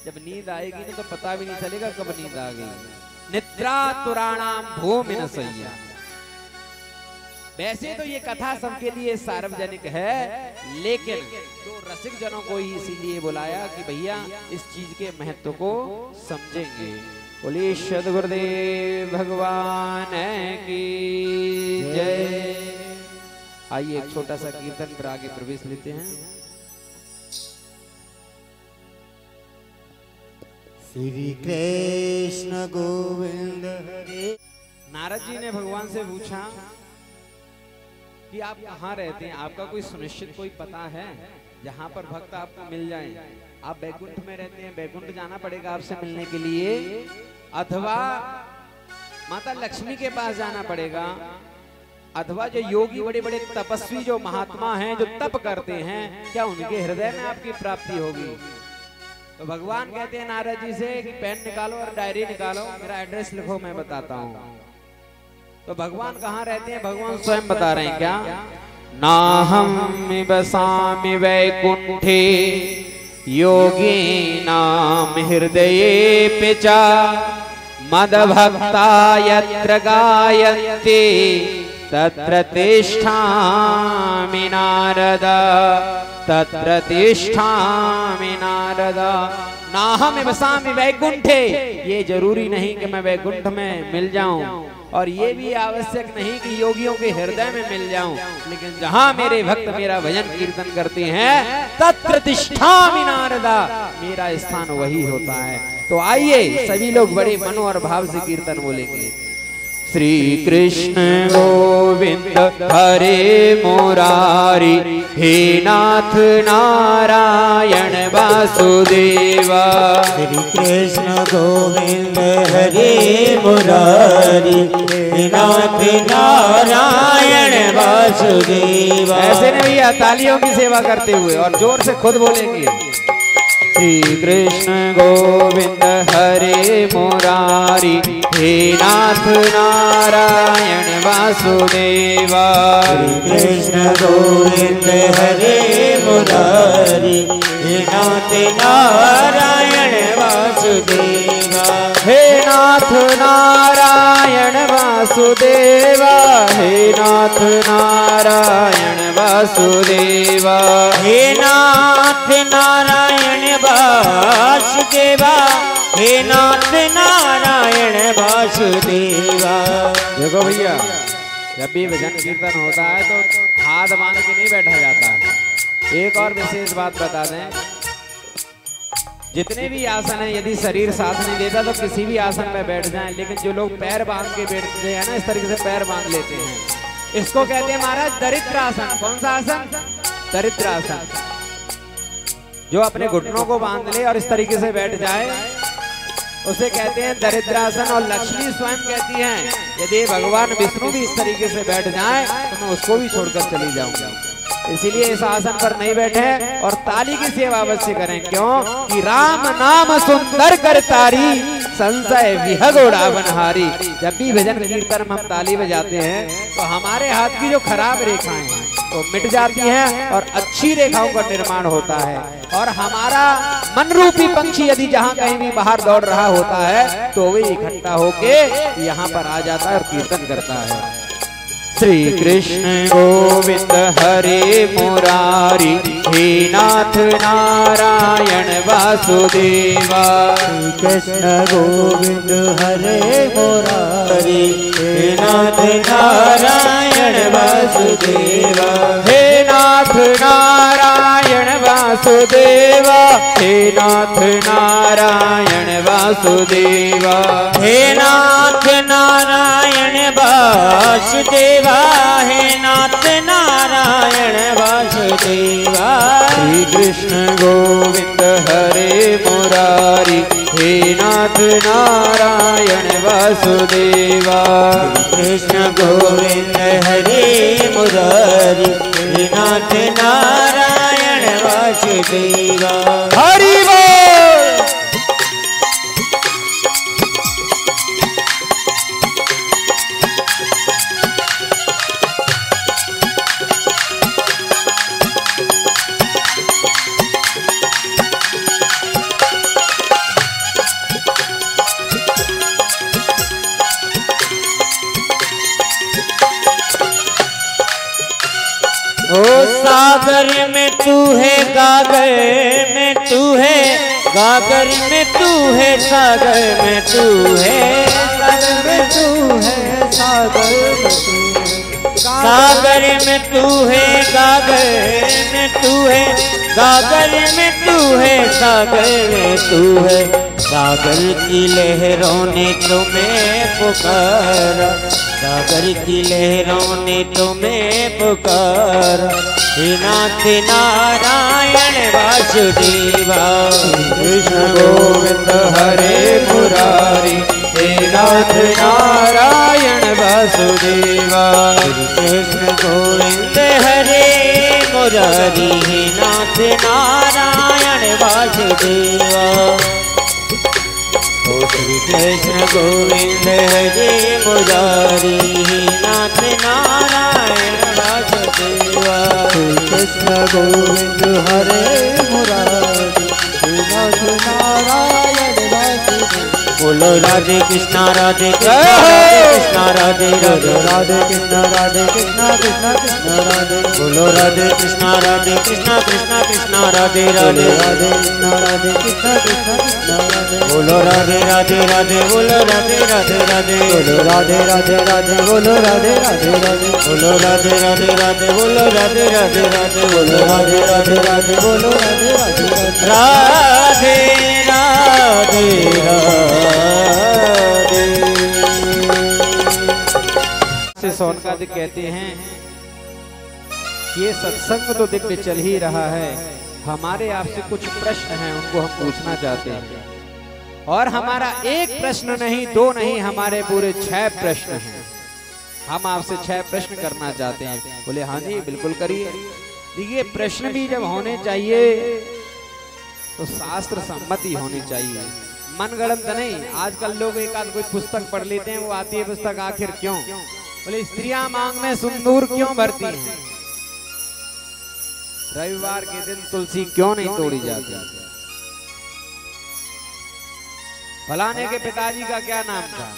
जब नींद आएगी ना तो पता भी नहीं चलेगा कब नींद आ गई। निद्रातुराणाम भूमिन सय्या। वैसे तो ये कथा सबके लिए सार्वजनिक है, लेकिन तो रसिक जनों को ही इसीलिए बुलाया कि भैया इस चीज के महत्व को समझेंगे। बोलिए सद्गुरुदेव भगवान की जय। आइए एक छोटा सा कीर्तन पर आगे प्रवेश लेते हैं। श्री कृष्ण गोविंद हरे। नारद जी ने भगवान से पूछा कि आप कहाँ रहते हैं, आपका कोई सुनिश्चित कोई पता है जहाँ पर भक्त आपको मिल जाए? आप बैकुंठ में रहते हैं, बैकुंठ जाना पड़ेगा आपसे मिलने के लिए, अथवा माता लक्ष्मी के पास जाना पड़ेगा, अथवा जो योगी बड़े बड़े तपस्वी जो महात्मा हैं जो तप करते हैं, क्या उनके हृदय में आपकी प्राप्ति होगी? तो भगवान कहते हैं नारद जी से कि पेन निकालो और डायरी निकालो, मेरा एड्रेस लिखो, मैं बताता हूँ। तो भगवान कहाँ रहते हैं भगवान स्वयं बता रहे हैं। क्या? नाहं बसामि वैकुंठे योगिनां हृदये च मद्भक्ता यत्र गायन्ति तत्र तिष्ठामि नारद, तत्र तिष्ठामि नारद। नाहं बसामि वैकुंठे, ये जरूरी नहीं कि मैं वैकुंठ में मिल जाऊं, और ये भी आवश्यक नहीं कि योगियों के हृदय में मिल जाऊं, लेकिन जहां मेरे भक्त मेरा भजन कीर्तन करते हैं तत्र तिष्ठामि नारदा, मेरा स्थान वही होता है। तो आइए सभी लोग बड़े मनो और भाव से कीर्तन बोलेंगे। श्री कृष्ण गोविंद हरे मुरारी, हे नाथ नारायण वासुदेवा। श्री कृष्ण गोविंद हरे मुरारी, हे नाथ नारायण वासुदेवा। ऐसे नहीं भैया, तालियों की सेवा करते हुए और जोर से खुद बोलेंगे। श्री कृष्ण गोविंद हरे मुरारी, हे नाथ नारायण वासुदेवा। श्री कृष्ण गोविंद हरे मुरारी, हे नाथ नारायण वासुदेवा। हे नाथ नारायण वासुदेवा, हे नाथ नारायण वासुदेवा। हे नाथ नारायण वासुदेवा, हे नाथ नारायण वासुदेवा। देखो भैया, जब भी भजन कीर्तन होता है तो हाथ बांध के नहीं बैठा जाता। एक और विशेष बात बता दें, जितने भी आसन है यदि शरीर साथ नहीं देता तो किसी भी आसन पे बैठ जाएं, लेकिन जो लोग पैर बांध के बैठते हैं ना, इस तरीके से पैर बांध लेते हैं, इसको कहते हैं महाराज दरिद्रासन। कौन सा आसन? दरिद्रासन। जो अपने घुटनों को बांध ले और इस तरीके से बैठ जाए उसे कहते हैं दरिद्रासन। और लक्ष्मी स्वयं कहती हैं यदि भगवान विष्णु भी इस तरीके से बैठ जाए तो मैं उसको भी छोड़कर चली जाऊंगा। इसीलिए इस आसन पर नहीं बैठे और ताली की सेवा अवश्य करें। क्यों कि राम नाम सुंदर कर तारी, संशय विहग उड़ावनहारी। जब भी भजन कीर्तन में हम ताली बजाते हैं तो हमारे हाथ की जो खराब रेखाएं हैं तो मिट जाती हैं और अच्छी रेखाओं का निर्माण होता है। और हमारा मन रूपी पंछी यदि जहाँ कहीं भी बाहर दौड़ रहा होता है तो वे इकट्ठा होके यहाँ पर आ जाता है और कीर्तन करता है। श्री कृष्ण गोविंद हरे मुरारी, हे नाथ नारायण वासुदेवा। श्री कृष्ण गोविंद हरे मुरारी, हे नाथ नारायण वासुदेवा। हे नाथ नारायण वासुदेवा, हे नाथ नारायण वासुदेवा। हे नाथ नारायण वासुदेवा, हे नाथ नारायण वासुदेवा। श्री कृष्ण गोविंद हरे मुरारी, हे नाथ नारायण वासुदेवा। कृष्ण गोविंद हरे मुरारी, हे नाथ नारायण वासुदेवा। हरि बोल। ओ सागर में तू है, गागर में तू है, गागर में तू है, सागर में तू है, सागर में तू है, सागर में तू है, सागर में तू है, गागर में तू है, गागर में तू है, सागर में तू है। सागर की लहरों ने तुम्हें पुकारा, सागर की लहरों ने तुम्हें पुकारा। हे नाथ नारायण वासुदेवा। कृष्ण गोविंद हरे मुरारी, हे नाथ नारायण वासुदेवा। कृष्ण गोविंद हरे मुरारी, हे नाथ नारायण वासुदेवा। ओ श्री कृष्ण गोविंद हरे मुरारी, हे नाथ नारायण वासुदेवा। श्री कृष्ण गोविंद हरे मुरारी, हे नाथ नारायण वासुदेवा। बोलो राधे कृष्णा राधे कृष्णा राधे राधे राधे कृष्णा राधे कृष्णा कृष्णा कृष्णा राधे। बोलो राधे कृष्णा राधे कृष्णा कृष्णा कृष्णा राधे राधे राधे कृष्णा राधे कृष्णा कृष्णा कृष्णा राधे। बोलो राधे राधे राधे, बोलो राधे राधे राधे, बोलो राधे राधे राधे, बोलो राधे राधे राधे, बोलो राधे राधे राधे, बोलो राधे राधे राधे, बोलो राधे राधे राधे, बोलो राधे राधे राधे, राधे राधे से सोनकादिक कहते हैं ये सत्संग तो दिव्य चल ही रहा है, हमारे आपसे कुछ प्रश्न हैं उनको हम पूछना चाहते हैं। और हमारा एक प्रश्न नहीं, दो नहीं, हमारे पूरे 6 प्रश्न हैं। हम आपसे 6 प्रश्न करना चाहते हैं। बोले हाँ जी बिल्कुल करिए। देखिए प्रश्न भी जब होने चाहिए तो शास्त्र सम्मति होनी चाहिए, मनगढ़ंत नहीं। आजकल लोग एक आध कोई पुस्तक पढ़ लेते हैं, वो आती है पुस्तक आखिर क्यों। बोले स्त्रियां मांग में सिंदूर क्यों भरती हैं, रविवार के दिन तुलसी क्यों नहीं तोड़ी जाती, फलाने के पिताजी का क्या नाम था।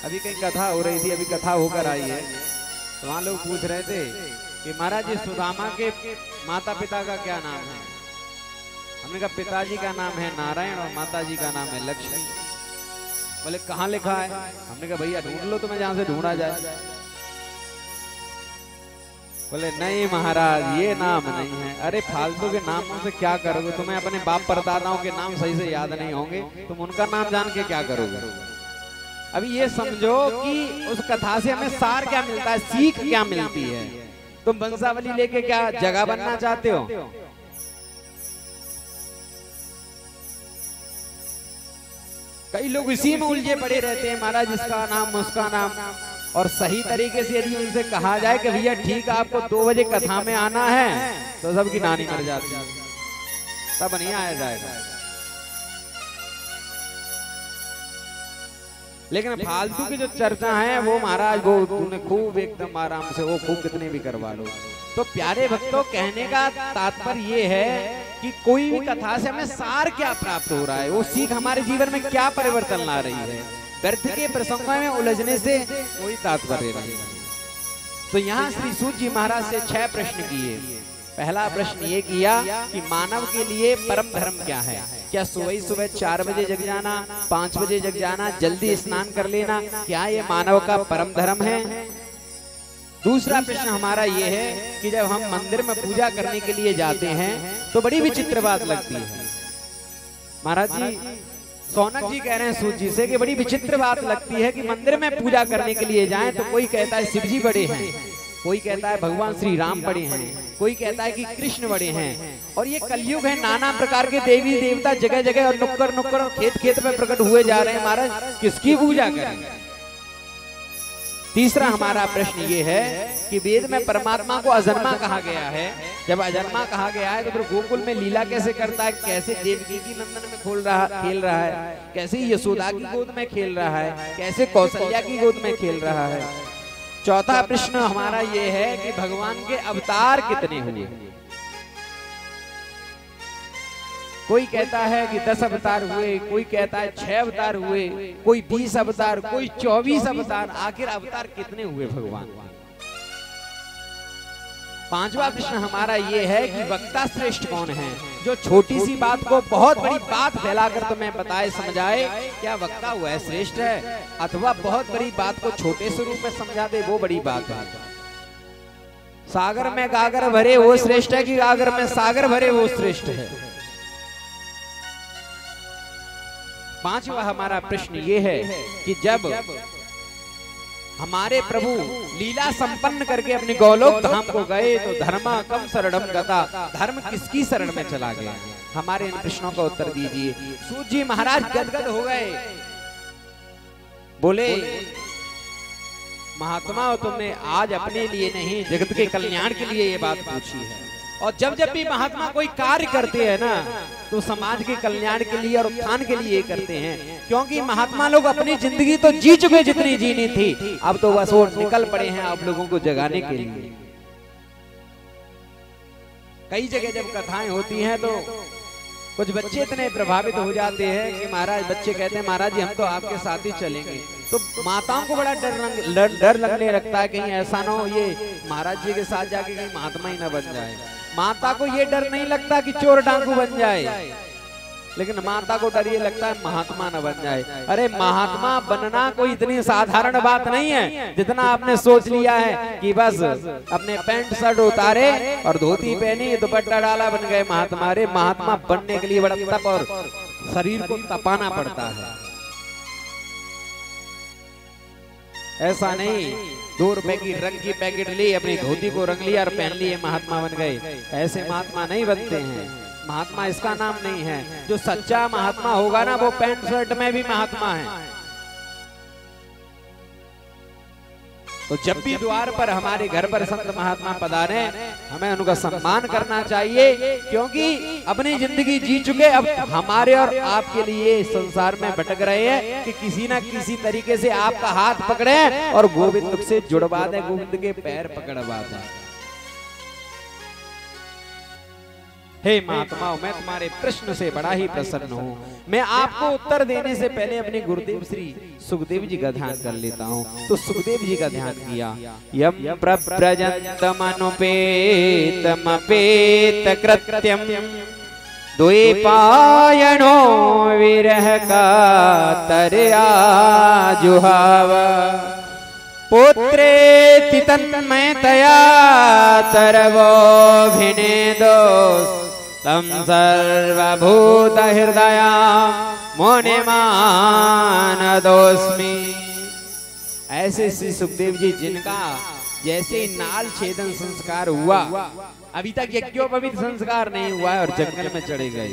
अभी कहीं कथा हो रही थी, अभी कथा होकर आई है, तो वहां लोग पूछ रहे थे कि महाराज जी सुदामा के माता पिता का क्या नाम है। हमने कहा पिताजी का नाम है नारायण और माताजी का नाम है लक्ष्मी। बोले कहाँ लिखा है। हमने कहा भैया ढूंढ लो तुम्हें जहां से ढूंढा जाए। बोले नहीं महाराज ये नाम नहीं है। अरे फालतू के नामों से क्या करोगे, तुम्हें अपने बाप परदादाओं के नाम सही से याद नहीं होंगे, तुम उनका नाम जान के क्या करोगे। अभी ये समझो कि उस कथा से हमें सार क्या मिलता है, सीख क्या मिलती है। तुम वंशावली लेके क्या जगह बनना चाहते हो। कई लोग इसी में उलझे पड़े रहते हैं, महाराज इसका नाम उसका नाम। और सही तरीके से यदि उनसे कहा जाए कि भैया ठीक है आपको 2 बजे कथा में आना है, तो सबकी नानी मर जाती है, तब नहीं आया जाएगा। लेकिन फालतू की जो चर्चा है वो महाराज वो तूने खूब एकदम आराम से वो खूब कितने भी करवा लो। तो प्यारे भक्तों, कहने का तात्पर्य ये है कि कोई भी कथा से हमें सार क्या प्राप्त हो रहा है, वो सीख हमारे जीवन में क्या परिवर्तन ला रही है। व्यर्थ के प्रसंगों में उलझने से कोई तात्पर्य नहीं। तो यहाँ श्री सूत जी महाराज से 6 प्रश्न किए। पहला प्रश्न ये किया कि मानव के लिए परम धर्म क्या है। क्या सुबह 4 बजे जग जाना, 5 बजे जग जाना, जल्दी स्नान कर लेना, क्या ये मानव का परम धर्म है? दूसरा प्रश्न हमारा ये है कि जब हम मंदिर में पूजा करने के लिए जाते हैं तो बड़ी विचित्र बात लगती है। महाराज जी, सौनक जी कह रहे हैं सूत जी से कि बड़ी विचित्र बात लगती है कि मंदिर में पूजा करने के लिए जाएं तो कोई कहता है शिव जी बड़े हैं, कोई कहता है भगवान श्री राम बड़े हैं, कोई कहता है कि कृष्ण बड़े हैं। और ये कलयुग है, नाना प्रकार के देवी देवता जगह जगह और नुक्कड़ नुक्कड़ खेत खेत में प्रकट हुए जा रहे हैं। महाराज, किसकी पूजा करें? तीसरा हमारा प्रश्न ये है कि वेद में परमात्मा को अजन्मा कहा गया है। जब अजन्मा कहा गया है तो फिर गोकुल में लीला कैसे करता है? कैसे देवकी की नंदन में खेल रहा है, कैसे यशोदा की गोद में खेल रहा है, कैसे कौशल्या की गोद में खेल रहा है। चौथा प्रश्न हमारा ये है कि भगवान के अवतार कितने हुए। कोई कहता है कि 10 अवतार हुए, कोई कहता है 6 अवतार हुए, कोई 20 अवतार, कोई 24 अवतार। आखिर अवतार कितने हुए भगवान? पांचवा प्रश्न हमारा ये है कि वक्ता श्रेष्ठ कौन है, जो छोटी सी बात को बहुत बड़ी बात फैलाकर तुम्हें बताए समझाए। क्या वक्ता वह श्रेष्ठ है, अथवा बहुत बड़ी बात को छोटे स्वरूप में समझा दे, वो बड़ी बात है। सागर में गागर भरे वो श्रेष्ठ है कि गागर में सागर भरे वो श्रेष्ठ है। पांचवा हमारा प्रश्न ये है कि जब हमारे प्रभु लीला संपन्न करके अपने गोलोक धाम को गए तो धर्मा कम शरणम गता, धर्म किसकी शरण में चला गया? हमारे इन प्रश्नों का उत्तर दीजिए। सूत जी महाराज गदगद हो गए, बोले महात्मा तुमने आज अपने लिए नहीं जगत के कल्याण के लिए ये बात पूछी है। और जब जब भी महात्मा कोई कार्य करते हैं ना तो समाज के कल्याण के लिए और उत्थान के लिए करते हैं, क्योंकि महात्मा लोग अपनी जिंदगी तो जी चुके जितनी जीनी थी, अब तो बस वो निकल पड़े हैं आप लोगों को जगाने के लिए। कई जगह जब कथाएं होती हैं तो कुछ बच्चे इतने प्रभावित हो जाते हैं कि महाराज, बच्चे कहते हैं महाराज जी हम तो आपके साथ ही चलेंगे। तो माताओं को बड़ा डर लगने लगता है कहीं ऐसा ना हो ये महाराज जी के साथ जाके कहीं महात्मा ही ना बन जाए। माता को ये डर नहीं लगता कि चोर डाकू बन जाए, लेकिन माता को डर ये लगता है महात्मा न बन जाए। अरे महात्मा बनना कोई इतनी साधारण बात नहीं है जितना आपने सोच लिया है कि बस अपने पैंट शर्ट उतारे और धोती पहनी दुपट्टा डाला बन गए महात्मा। अरे महात्मा बनने के लिए बड़ा तप और शरीर को तपाना पड़ता है। ऐसा नहीं 2 रुपए की रंग की पैकेट ली, अपनी धोती को रंग लिया और पहन लिए महात्मा बन गए। ऐसे महात्मा नहीं बनते हैं। महात्मा इसका नाम नहीं है। जो सच्चा महात्मा होगा ना वो पैंट शर्ट में भी महात्मा है। तो जब भी द्वार पर हमारे घर पर संत महात्मा पधारे हमें उनका सम्मान करना चाहिए, क्योंकि अपनी जिंदगी जी चुके, अब हमारे और आपके लिए संसार में भटक रहे हैं कि किसी ना किसी तरीके से आपका हाथ पकड़े और गोविंद से जुड़वा दे, गोविंद के पैर पकड़वा दे। हे महात्माओं, मैं तुम्हारे प्रश्न से बड़ा ही प्रसन्न हूँ। मैं आपको उत्तर देने से पहले अपने गुरुदेव श्री सुखदेव जी का ध्यान कर लेता हूँ। तो सुखदेव जी का ध्यान किया। यम प्रव्रजन्तमनुपेतमपेत कृत्यम द्वैपायनो विरह का तरया जुहाव पुत्रेति तन्मयतया तरवोऽभिनेदो तम सर्वभूत हृदय मुनिमानदोस्मि। ऐसे श्री सुखदेव जी जिनका जैसे नाल छेदन संस्कार हुआ, अभी तक यज्ञोपवीत संस्कार नहीं हुआ है और जंगल में चढ़े गए,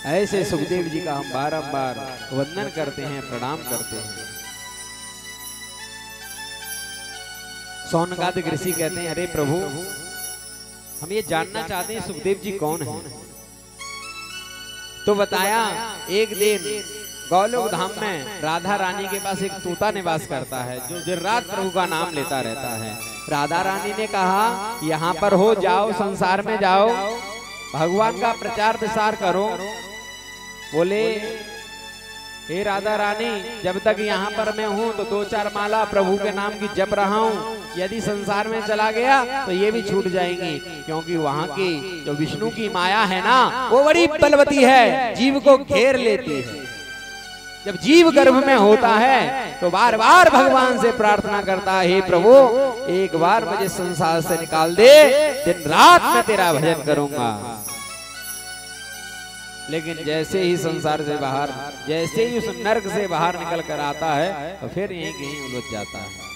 ऐसे सुखदेव जी का हम बारंबार वंदन करते हैं, प्रणाम करते हैं। सौनकादिक ऋषि कहते हैं अरे प्रभु हम ये जानना चाहते हैं सुखदेव जी कौन है। तो बताया एक दिन गौलोक धाम में राधा रानी के पास एक तोता निवास करता है जो दिन रात प्रभु का नाम लेता रहता है। राधा रानी ने कहा यहाँ पर हो, जाओ संसार में जाओ, भगवान का प्रचार प्रसार करो। बोले हे राधा रानी, जब तक यहाँ पर मैं हूँ तो 2-4 माला प्रभु के नाम की जप रहा हूँ, यदि संसार में चला गया तो ये भी छूट जाएंगी, क्योंकि वहाँ की जो विष्णु की माया है ना वो बड़ी बलवती है, जीव को घेर लेती है। जब जीव गर्भ में होता है तो बार बार भगवान से प्रार्थना करता है, हे प्रभु एक बार मुझे संसार से निकाल दे, दिन रात मैं तेरा भजन करूंगा। लेकिन जैसे ही संसार से बाहर, जैसे ही उस नर्क से बाहर निकल कर आता है तो फिर यहीं कहीं उलझ जाता है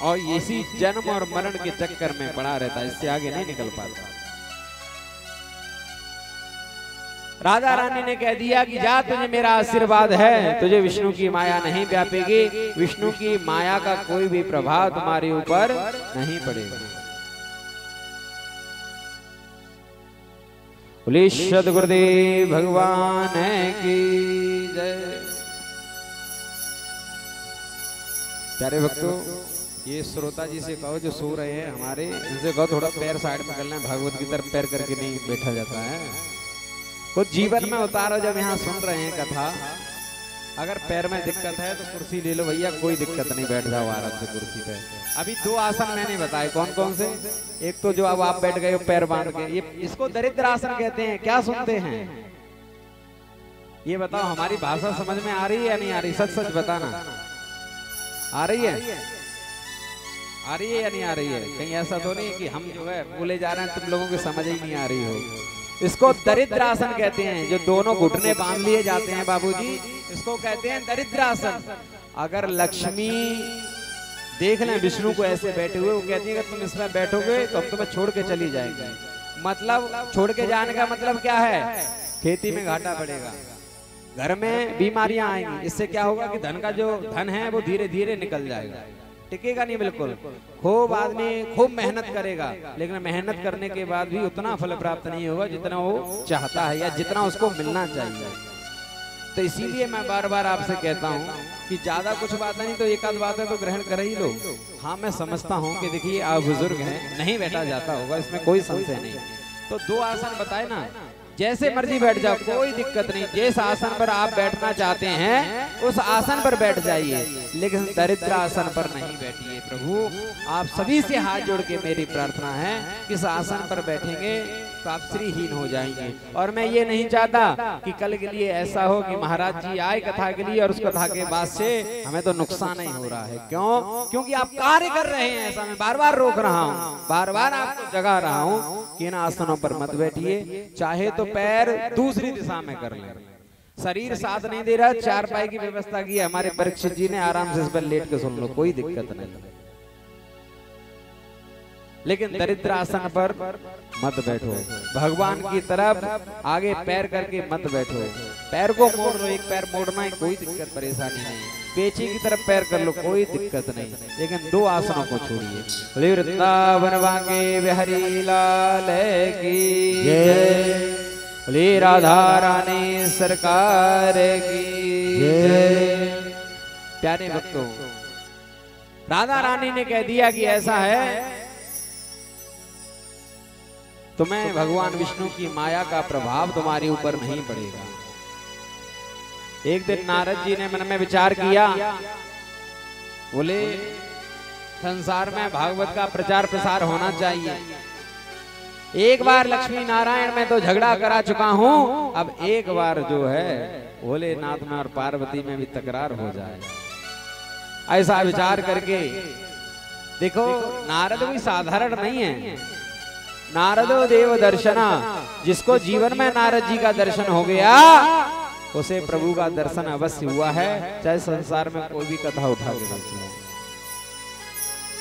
और इसी जन्म और मरण के चक्कर में पड़ा रहता है, इससे आगे नहीं निकल पाता। राधा रानी ने कह दिया कि जा, तुझे मेरा आशीर्वाद है, तुझे विष्णु की माया नहीं व्यापेगी, विष्णु की माया का कोई भी प्रभाव तुम्हारे ऊपर नहीं पड़ेगा। बोले सद्गुरुदेव भगवान की जय। प्यारे भक्तों, ये श्रोता जी से कहो जो सो रहे हैं हमारे, इनसे कहो थोड़ा पैर साइड में कर लें, भागवत की तरफ पैर करके नहीं बैठा जाता है। कुछ जीवन में उतारो, जब यहाँ सुन रहे हैं कथा, अगर पैर में दिक्कत है तो कुर्सी ले लो भैया, कोई दिक्कत नहीं, बैठ जाओ आराम से कुर्सी पे। अभी 2 आसन मैंने बताए, कौन कौन से? एक तो जो अब आप बैठ गए हो पैर बांध के, ये इसको दरिद्र आसन कहते हैं। क्या सुनते हैं ये बताओ, हमारी भाषा समझ में आ रही है या नहीं आ रही? सच सच बताना, आ रही है? आ रही है या नहीं आ रही है? कहीं ऐसा तो नहीं कि हम जो है बोले जा रहे हैं तुम लोगों को समझ ही नहीं आ रही हो। इसको दरिद्र आसन कहते हैं, जो दोनों घुटने बांध लिए जाते हैं बाबूजी, इसको कहते हैं दरिद्र आसन। अगर लक्ष्मी देख लें विष्णु को ऐसे बैठे हुए, वो कहती है कि तुम इसमें बैठोगे तो हम तुम्हें छोड़ के चली जाएंगे। मतलब छोड़ के जाने का मतलब क्या है? खेती में घाटा पड़ेगा, घर में बीमारियां आएंगी, इससे क्या होगा कि धन का जो धन है वो धीरे धीरे निकल जाएगा, टिकेगा नहीं बिल्कुल। खूब आदमी खूब मेहनत करेगा, लेकिन मेहनत करने के बाद भी उतना फल प्राप्त नहीं होगा जितना वो चाहता है या जितना उसको मिलना चाहिए। तो इसीलिए मैं बार बार आपसे कहता हूँ कि ज्यादा कुछ बात नहीं तो एक आध बात है तो ग्रहण कर ही लो। हाँ मैं समझता हूँ कि देखिए आप बुजुर्ग हैं, नहीं बैठा जाता होगा, इसमें कोई संशय नहीं। तो 2 आसन बताए ना, जैसे मर्जी बैठ जाओ, कोई दिक्कत नहीं। जिस आसन पर आप बैठना चाहते हैं उस आसन पर बैठ जाइए, लेकिन दरिद्र आसन पर नहीं बैठिए। प्रभु आप सभी से हाथ जोड़ के मेरी प्रार्थना है कि इस आसन पर बैठेंगे तो आप श्रीहीन हो जाएंगे। और मैं ये नहीं चाहता कि कल के लिए ऐसा हो कि महाराज जी आए कथा के लिए और उस कथा के बाद से हमें तो नुकसान नहीं हो रहा है। क्यों? क्योंकि आप कार्य कर रहे हैं, ऐसा मैं बार बार रोक रहा हूँ, बार बार आपको जगा रहा हूँ कि इन आसनों पर मत बैठिए। चाहे तो पैर दूसरी दिशा में कर लें, शरीर साथ नहीं दे रहा, 4 पाई की व्यवस्था की है हमारे परीक्षित जी ने, आराम से इस पर लेट के सुन लो, कोई दिक्कत नहीं। लेकिन दरिद्र आसन पर मत बैठो, भगवान की तरफ आगे पैर करके मत बैठो। पैर को मोड़ लो, एक पैर मोड़ना है, कोई दिक्कत परेशानी नहीं। पेची की तरफ पैर कर लो, कोई दिक्कत नहीं, लेकिन 2 आसनों को छोड़िए। वृंदावन वाके बिहारी लाल की जय, बोले राधा रानी सरकार की जय। प्यारे भक्तों, राधा रानी ने कह दिया कि ऐसा है, तुम्हें भगवान विष्णु की माया का प्रभाव तुम्हारे ऊपर नहीं पड़ेगा। एक दिन नारद जी ने मन में विचार किया, बोले संसार में भागवत का प्रचार प्रसार होना चाहिए। एक बार लक्ष्मी नारायण में तो झगड़ा करा चुका हूं, अब एक बार जो है भोलेनाथ में और पार्वती में भी तकरार हो जाए। ऐसा विचार करके देखो, नारद कोई साधारण नहीं है। नारदो देव दर्शना, जिसको जीवन में नारद जी का दर्शन हो गया उसे प्रभु का दर्शन अवश्य हुआ है, चाहे संसार में कोई भी कथा उठा के देखो।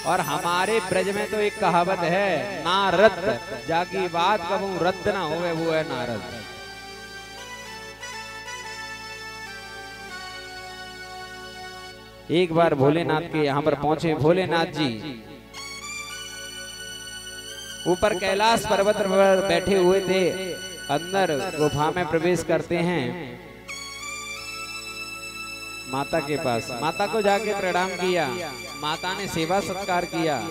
और हमारे ब्रज में तो एक कहावत है, नारद जाकी बात कबू रद्द ना होवे, वो है नारद। एक बार भोलेनाथ के यहाँ पर पहुंचे भोलेनाथ जी, ऊपर कैलाश पर्वत पर बैठे हुए थे। अंदर गुफा में प्रवेश करते हैं माता के पास। माता को जाके प्रणाम किया। माता ने सेवा सत्कार किया,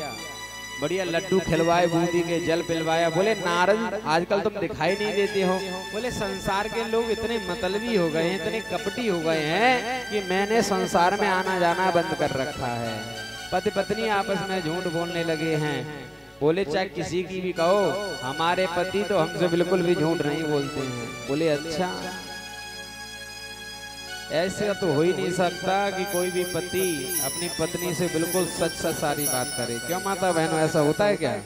बढ़िया लड्डू खिलवाए, बूंदी के जल पिलवाया। बोले नारद आजकल तुम दिखाई नहीं देते हो। बोले संसार के लोग इतने मतलबी हो गए हैं, इतने कपटी हो गए हैं कि मैंने संसार में आना जाना बंद कर रखा है। पति पत्नी आपस में झूठ बोलने लगे हैं। बोले चाहे किसी की भी कहो, हमारे पति तो हमसे बिल्कुल भी झूठ नहीं बोलते हैं। बोले अच्छा, ऐसा तो हो ही नहीं सकता कि कोई भी पति अपनी पत्नी से बिल्कुल सच सच सारी बात करे। क्यों माता बहनों, ऐसा होता है क्या?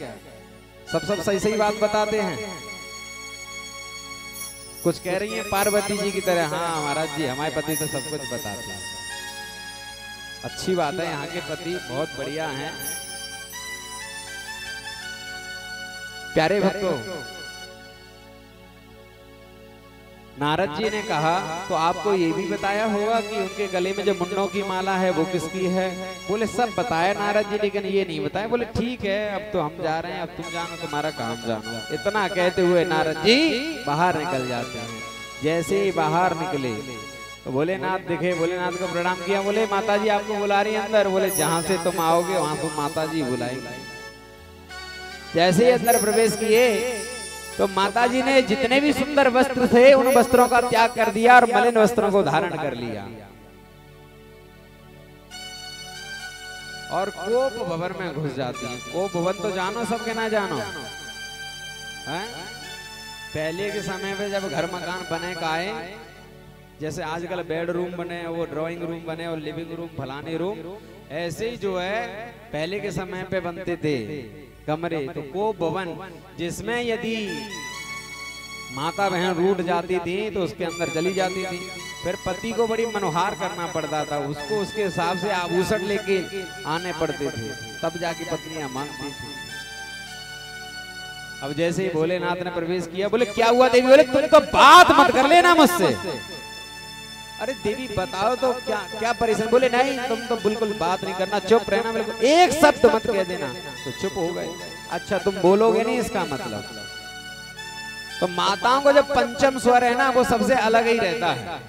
सब सही सही बात बताते हैं। कुछ कह रही हैं पार्वती जी की तरह। हाँ महाराज जी, हमारे पति तो सब कुछ बताते हैं। अच्छी बात है, यहाँ के पति बहुत बढ़िया हैं। प्यारे भक्तों, नारद जी ने कहा तो आपको ये भी बताया होगा कि उनके गले में जो मुन्नों की माला है वो किसकी है? बोले सब बताया नारद जी, लेकिन ये नहीं बताया। बोले ठीक है, अब तो हम जा रहे हैं, अब तुम जानो, तुम्हारा काम जानो। इतना कहते हुए नारद जी बाहर निकल जाते हैं। जैसे ही बाहर निकले तो भोलेनाथ दिखे। भोलेनाथ को प्रणाम किया। बोले माता जी आपको बुला रही है अंदर। बोले जहां से तुम आओगे वहां तुम माता जी बुलाएंगे। जैसे ही अंदर प्रवेश किए तो माताजी ने जितने भी सुंदर वस्त्र थे उन वस्त्रों का त्याग कर दिया और मलिन वस्त्रों को धारण कर लिया और कोप भवन में घुस जाती हैं। कोप भवन तो जानो, सबके ना जानो है? पहले के समय पे जब घर मकान बने काए, जैसे आजकल बेडरूम बने, वो ड्राइंग रूम बने और लिविंग रूम, फलाने रूम, ऐसे ही जो है पहले के समय पे बनते थे कमरे। तो कोप भवन, जिसमें यदि माता बहन रूठ जाती थी तो उसके अंदर चली जाती थी। फिर पति को बड़ी मनोहार करना पड़ता था, उसको उसके हिसाब से आभूषण लेके आने पड़ते थे, तब जाके पत्नियां मांगती थी। अब जैसे ही भोलेनाथ ने प्रवेश किया, बोले क्या हुआ देवी? बोले तुम तो बात मत कर लेना मुझसे। अरे देवी बताओ तो क्या क्या परेशान? बोले नहीं, तुम तो बिल्कुल बात नहीं करना, चुप रहना, बिल्कुल एक शब्द मत कह देना। तो चुप हो गए। अच्छा तुम बोलोगे नहीं, इसका मतलब? तो माताओं को जब पंचम स्वर है ना, वो सबसे अलग ही रहता है।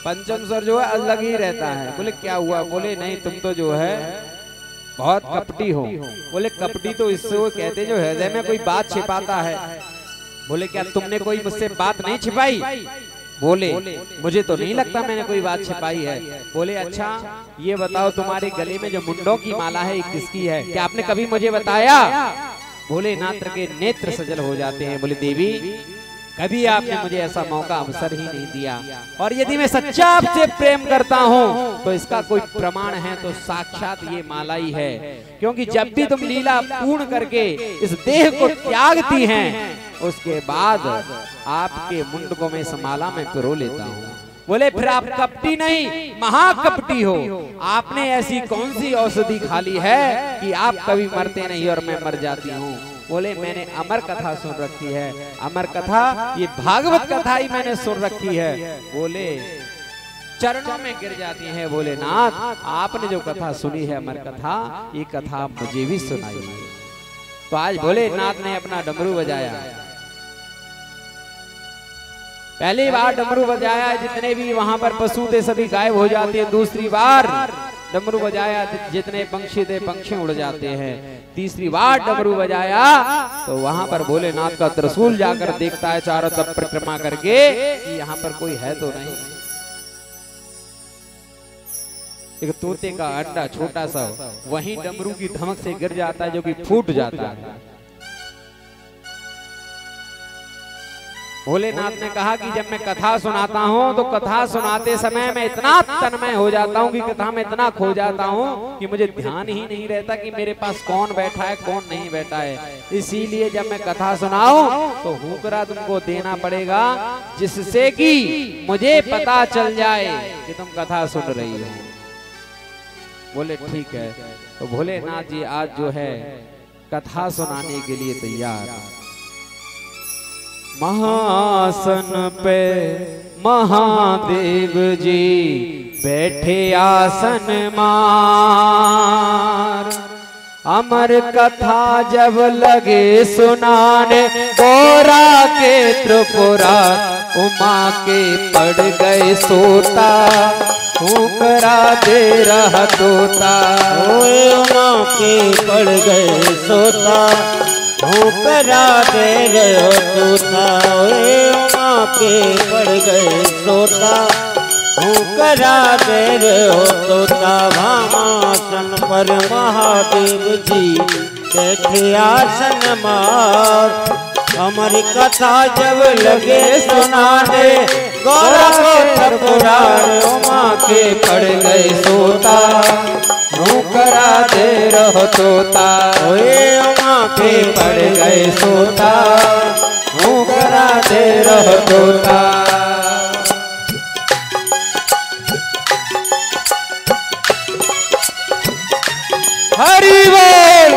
पंचम स्वर जो है अलग ही रहता है। बोले क्या हुआ? बोले नहीं, तुम तो जो है बहुत कपटी हो। बोले कपटी तो इससे वो कहते जो हृदय में कोई बात छिपाता है। बोले क्या तुमने कोई मुझसे बात नहीं छिपाई? बोले मुझे तो नहीं लगता मैंने कोई बात छिपाई है। बोले अच्छा ये बताओ, तुम्हारे गले में जो मुंडों की माला है किसकी है? क्या आपने कभी मुझे बताया? भोलेनाथ के नेत्र सजल हो जाते हैं। बोले देवी कभी आपने मुझे ऐसा मौका अवसर ही नहीं दिया, और यदि मैं सच्चा आपसे प्रेम करता हूँ तो इसका कोई प्रमाण है तो साक्षात ये माला ही है। क्योंकि जब भी तुम लीला पूर्ण करके इस देह को त्यागती हैं, उसके बाद आपके मुंड को मैं इस माला में पिरो लेता हूँ। बोले फिर आप कपटी नहीं, महाकपटी हो। आपने ऐसी कौन सी औषधि खा ली है कि आप कभी मरते नहीं और मैं मर जाती हूँ? बोले मैंने अमर कथा सुन रखी है। अमर कथा, ये भागवत कथा ही मैंने सुन रखी है। बोले चरणों में गिर जाती है। भोलेनाथ आपने जो कथा सुनी है अमर कथा, ये कथा मुझे भी सुनाई है। तो आज भोलेनाथ ने अपना डमरू बजाया। पहली बार डमरू बजाया, जितने भी वहां पर पशु थे सभी गायब हो जाते हैं। दूसरी बार डमरू बजाया, जितने पंक्षी थे पंक्षी उड़ जाते हैं। तीसरी बार डमरू बजाया तो वहां पर भोलेनाथ का त्रिशूल जाकर देखता है चारों तरफ परिक्रमा करके कि यहाँ पर कोई है तो नहीं। एक तोते का अंडा छोटा सा वहीं डमरू की धमक से गिर जाता है, जो कि फूट जाता है। भोलेनाथ ने कहा कि जब मैं कथा सुनाता हूँ तो कथा सुनाते समय मैं इतना तन्मय हो जाता हूँ कि कथा में इतना खो जाता हूँ कि मुझे ध्यान ही नहीं रहता कि मेरे पास कौन बैठा है कौन नहीं बैठा है। इसीलिए जब मैं कथा सुनाऊं तो हुकरा तुमको देना पड़ेगा, जिससे कि मुझे पता चल जाए कि तुम कथा सुन रही हो। बोले ठीक है। तो भोलेनाथ जी आज जो है कथा सुनाने के लिए तैयार। महासन पे महादेव जी बैठे आसन मार, अमर कथा जब लगे सुनाने गोरा के त्रिपुरा उमा के पड़ गए सोता फूकरा दे रहा तोता। ओए उमा के पड़ गए सोता फूकरा दे रहे तोता। ओए उमा के पड़ गए सोता फूकरा दे रहे तोता। भामासन पर महादेव जी बैठे आसन मार अमर कथा जब लगे सुनाने गौरा को त्रिपुरा उमा के पड़ गए सोता फूकरा दे रहो तोता। ओए उमा के पड़ गए सोता फूकरा दे रहो तोता। हरि बोल।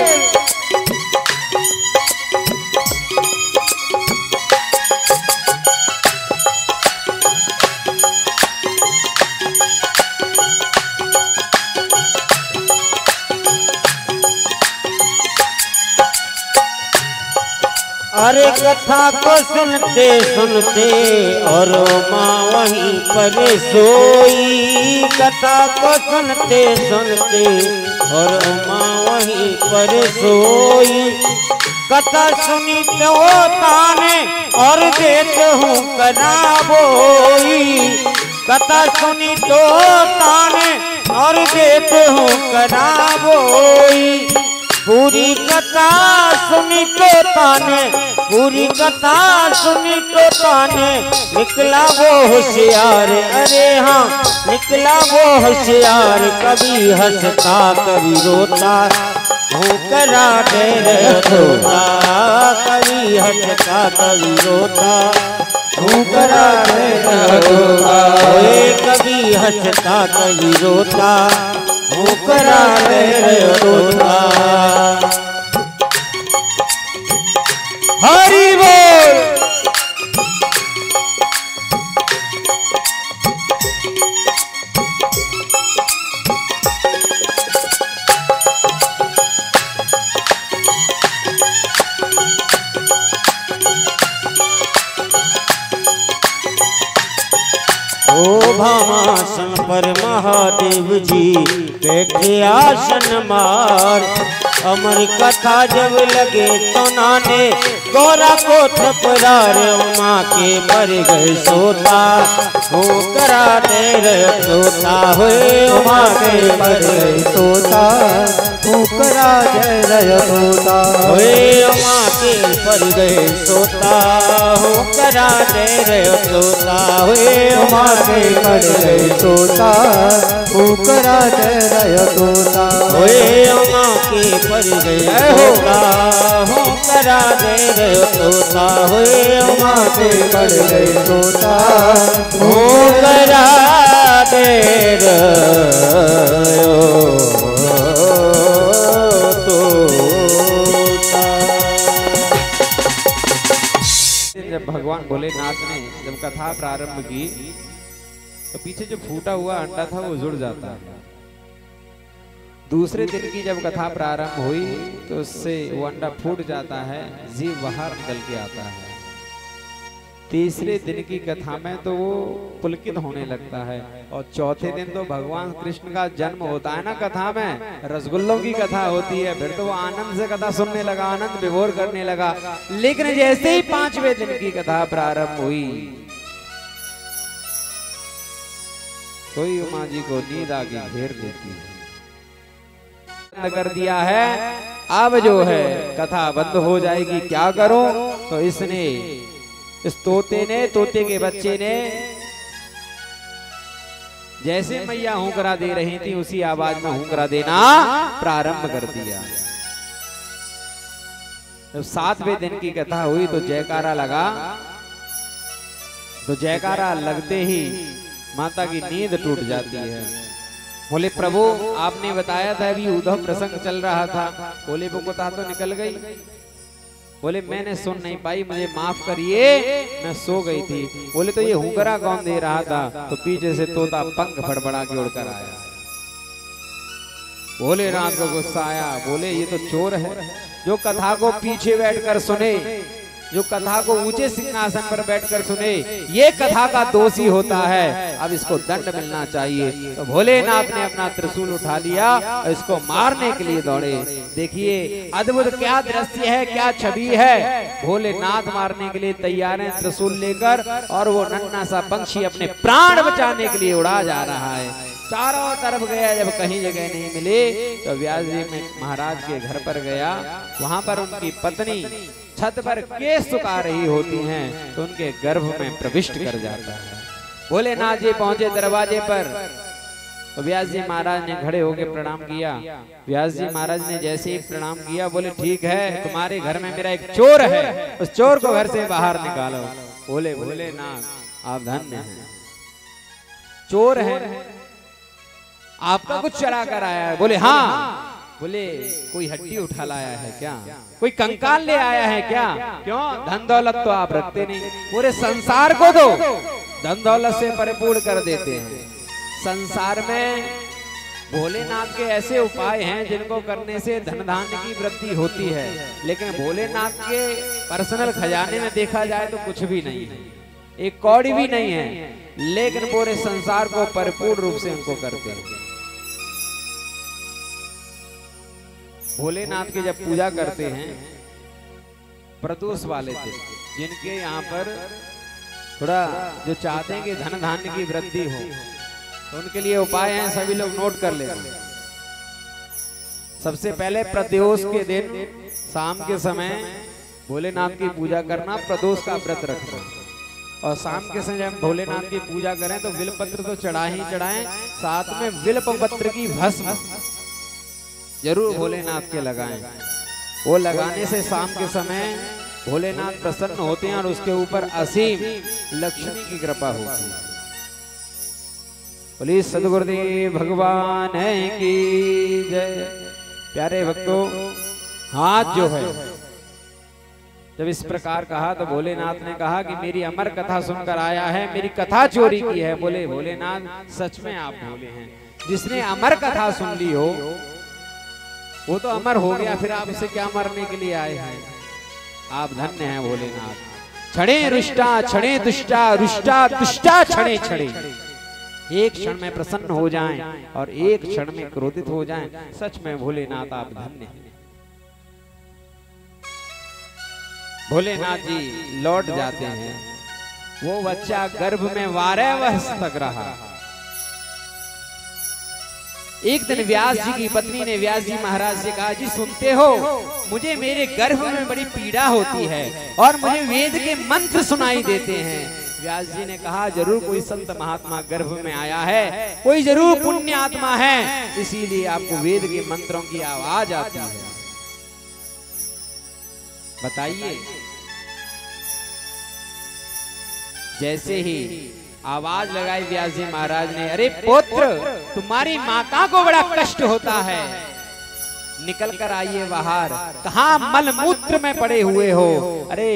अरे कथा को सुनते सुनते और माँ वहीं पर सोई। कथा को सुनते सुनते और माँ वहीं पर सोई। कथा सुनी तो ताने और देते हूँ करा बोई। कथा सुनी तो ताने और देते हूँ करा बोई। पूरी कथा सुनी तो ताने पूरी कथा सुनी तो ताने निकला वो होशियार। अरे हाँ निकला वो होशियार। कभी हंसता कभी रोता फूकरा दे रहे तोता। कभी हंसता कभी रोता फूकरा दे रहे तोता। कभी हंसता कभी रोता फूकरा दे रहे तोता। हरि बोल। ओ भामासन पर महादेव जी बैठे आसन मार अमर कथा जब लगे तो नाने गौरा को ठपरा रे उमा के पर गए सोता फूकरा दे रहे तोता। हुए उमा के पर गए सोता फूकरा दे रहे तोता। हुए उमा के पर गए सोता फूकरा दे रहे तोता। हुए उमा के पर गए सोता फूकरा दे रहे तोता। हुए उमा के पर गए होता फूकरा दे रहे तोता। हुए उमा के पर गए तोता फूकरा दे रहे तोता। जब भगवान भोलेनाथ ने जब कथा प्रारंभ की तो पीछे जो फूटा हुआ अंडा था वो जुड़ जाता है। दूसरे दिन की जब कथा प्रारंभ हुई तो उससे वो अंडा फूट जाता है, जीव बाहर निकल के आता है। तीसरे दिन की कथा में तो वो पुलकित होने लगता है और चौथे दिन तो भगवान कृष्ण का जन्म होता है ना कथा में, रसगुल्लों की कथा होती है। फिर तो वो आनंद से कथा सुनने लगा, आनंद विभोर करने लगा। लेकिन जैसे ही पांचवें दिन की कथा प्रारंभ हुई कोई उमा जी को नींद आगे घेर देती है। कर दिया है, अब जो है कथा बंद हो जाएगी, क्या करूं? तो इसने इस तोते ने, तोते के बच्चे ने जैसे मैया हुंकरा दे रही थी उसी आवाज में हुंकरा देना प्रारंभ कर दिया। जब 7वें दिन की कथा हुई तो जयकारा लगा, तो जयकारा लगते ही माता की नींद टूट जाती है। बोले प्रभु आपने बताया था अभी उद्धव प्रसंग चल रहा था। बोले वो कथा तो निकल गई। बोले मैंने सुन नहीं पाई, मुझे माफ करिए, मैं सो गई थी। बोले तो ये हुंकरा कौन दे रहा था? तो पीछे से तोता पंख फड़फड़ा के उड़कर आया। भोलेनाथ को गुस्सा आया, बोले ये तो चोर है जो कथा को पीछे बैठकर सुने, जो कथा को ऊंचे सिंहासन पर बैठकर सुने, ये कथा का दोषी होता है, अब इसको दंड मिलना चाहिए। तो भोलेनाथ ने अपना त्रिशूल उठा लिया और इसको मारने के लिए दौड़े। देखिए अद्भुत क्या दृश्य है, क्या छवि है। भोलेनाथ मारने के लिए तैयार है त्रिशूल लेकर, और वो नन्हा सा पंछी अपने प्राण बचाने के लिए उड़ा जा रहा है। चारों तरफ गया, जब कहीं जगह नहीं मिले तो व्यास जी महाराज के घर पर गया। वहां पर उनकी पत्नी छत पर केस सुखा रही होती हैं, तो उनके गर्भ में प्रविष्ट कर जाता है। भोलेनाथ जी पहुंचे दरवाजे पर, तो व्यास जी महाराज ने खड़े होकर प्रणाम किया। व्यास जी महाराज ने जैसे ही प्रणाम किया, बोले ठीक है, तुम्हारे घर में मेरा एक चोर है, उस चोर को घर से बाहर निकालो। बोले भोलेनाथ आप धन्य हैं, चोर है, आपका कुछ चढ़ा कर आया है। बोले हाँ। बोले कोई हड्डी उठा लाया है क्या, कोई कंकाल ले आया है क्या? क्यों? धन दौलत तो आप रखते नहीं, पूरे संसार को दो, धन दौलत से परिपूर्ण कर देते हैं। संसार में भोलेनाथ के ऐसे उपाय हैं जिनको करने से धन धान्य की वृद्धि होती है, लेकिन भोलेनाथ के पर्सनल खजाने में देखा जाए तो कुछ भी नहीं है, एक कौड़ी भी नहीं है, लेकिन पूरे संसार को परिपूर्ण रूप से उनको करते हैं। भोलेनाथ की जब पूजा करते हैं, प्रदोष वाले दिन, जिनके यहाँ पर थोड़ा जो चाहते हैं कि धन धान्य की वृद्धि हो, तो उनके लिए उपाय हैं, सभी लोग नोट कर लेना। सबसे पहले प्रदोष के दिन शाम के समय भोलेनाथ की पूजा करना, प्रदोष का व्रत रखना, और शाम के समय जब भोलेनाथ की पूजा करें तो बिलपत्र तो चढ़ा ही चढ़ाएं, साथ में बिलपत्र की भस्म जरूर भोलेनाथ के लगाएं। वो लगाने से शाम के समय भोलेनाथ प्रसन्न होते हैं और उसके ऊपर असीम लक्ष्मी की कृपा होती है। बोलिए सद्गुरुदेव भगवान की जय। प्यारे भक्तों, हाथ जो है जब इस प्रकार कहा तो भोलेनाथ ने कहा कि मेरी अमर कथा सुनकर आया है, मेरी कथा चोरी की है। बोले भोलेनाथ सच में आप भोले हैं, जिसने अमर कथा सुन ली हो वो तो अमर हो गया, फिर आप इसे क्या मरने के लिए आए हैं? आप धन्य हैं भोलेनाथ। क्षणे रुष्टा क्षणे दुष्टा, रुष्टा दुष्टा क्षणे क्षणे। एक क्षण में प्रसन्न हो जाएं और एक क्षण में क्रोधित हो जाएं। सच में भोलेनाथ आप धन्य हैं। भोलेनाथ जी लौट जाते हैं, वो बच्चा गर्भ में 12 वर्ष तक रहा। एक दिन व्यास जी की पत्नी ने व्यास जी महाराज से कहा, जी सुनते हो, मुझे मेरे गर्भ में बड़ी पीड़ा होती है और मुझे वेद के मंत्र सुनाई देते हैं। व्यास जी ने कहा, जरूर कोई संत महात्मा गर्भ में आया है, कोई जरूर पुण्य आत्मा है, इसीलिए आपको वेद के मंत्रों की आवाज आती है। बताइए। जैसे ही आवाज लगाई व्यास जी महाराज ने, अरे पुत्र, तुम्हारी माता को बड़ा कष्ट होता है, निकल कर आइए बाहर, कहाँ मल मूत्र में पड़े हुए हो? अरे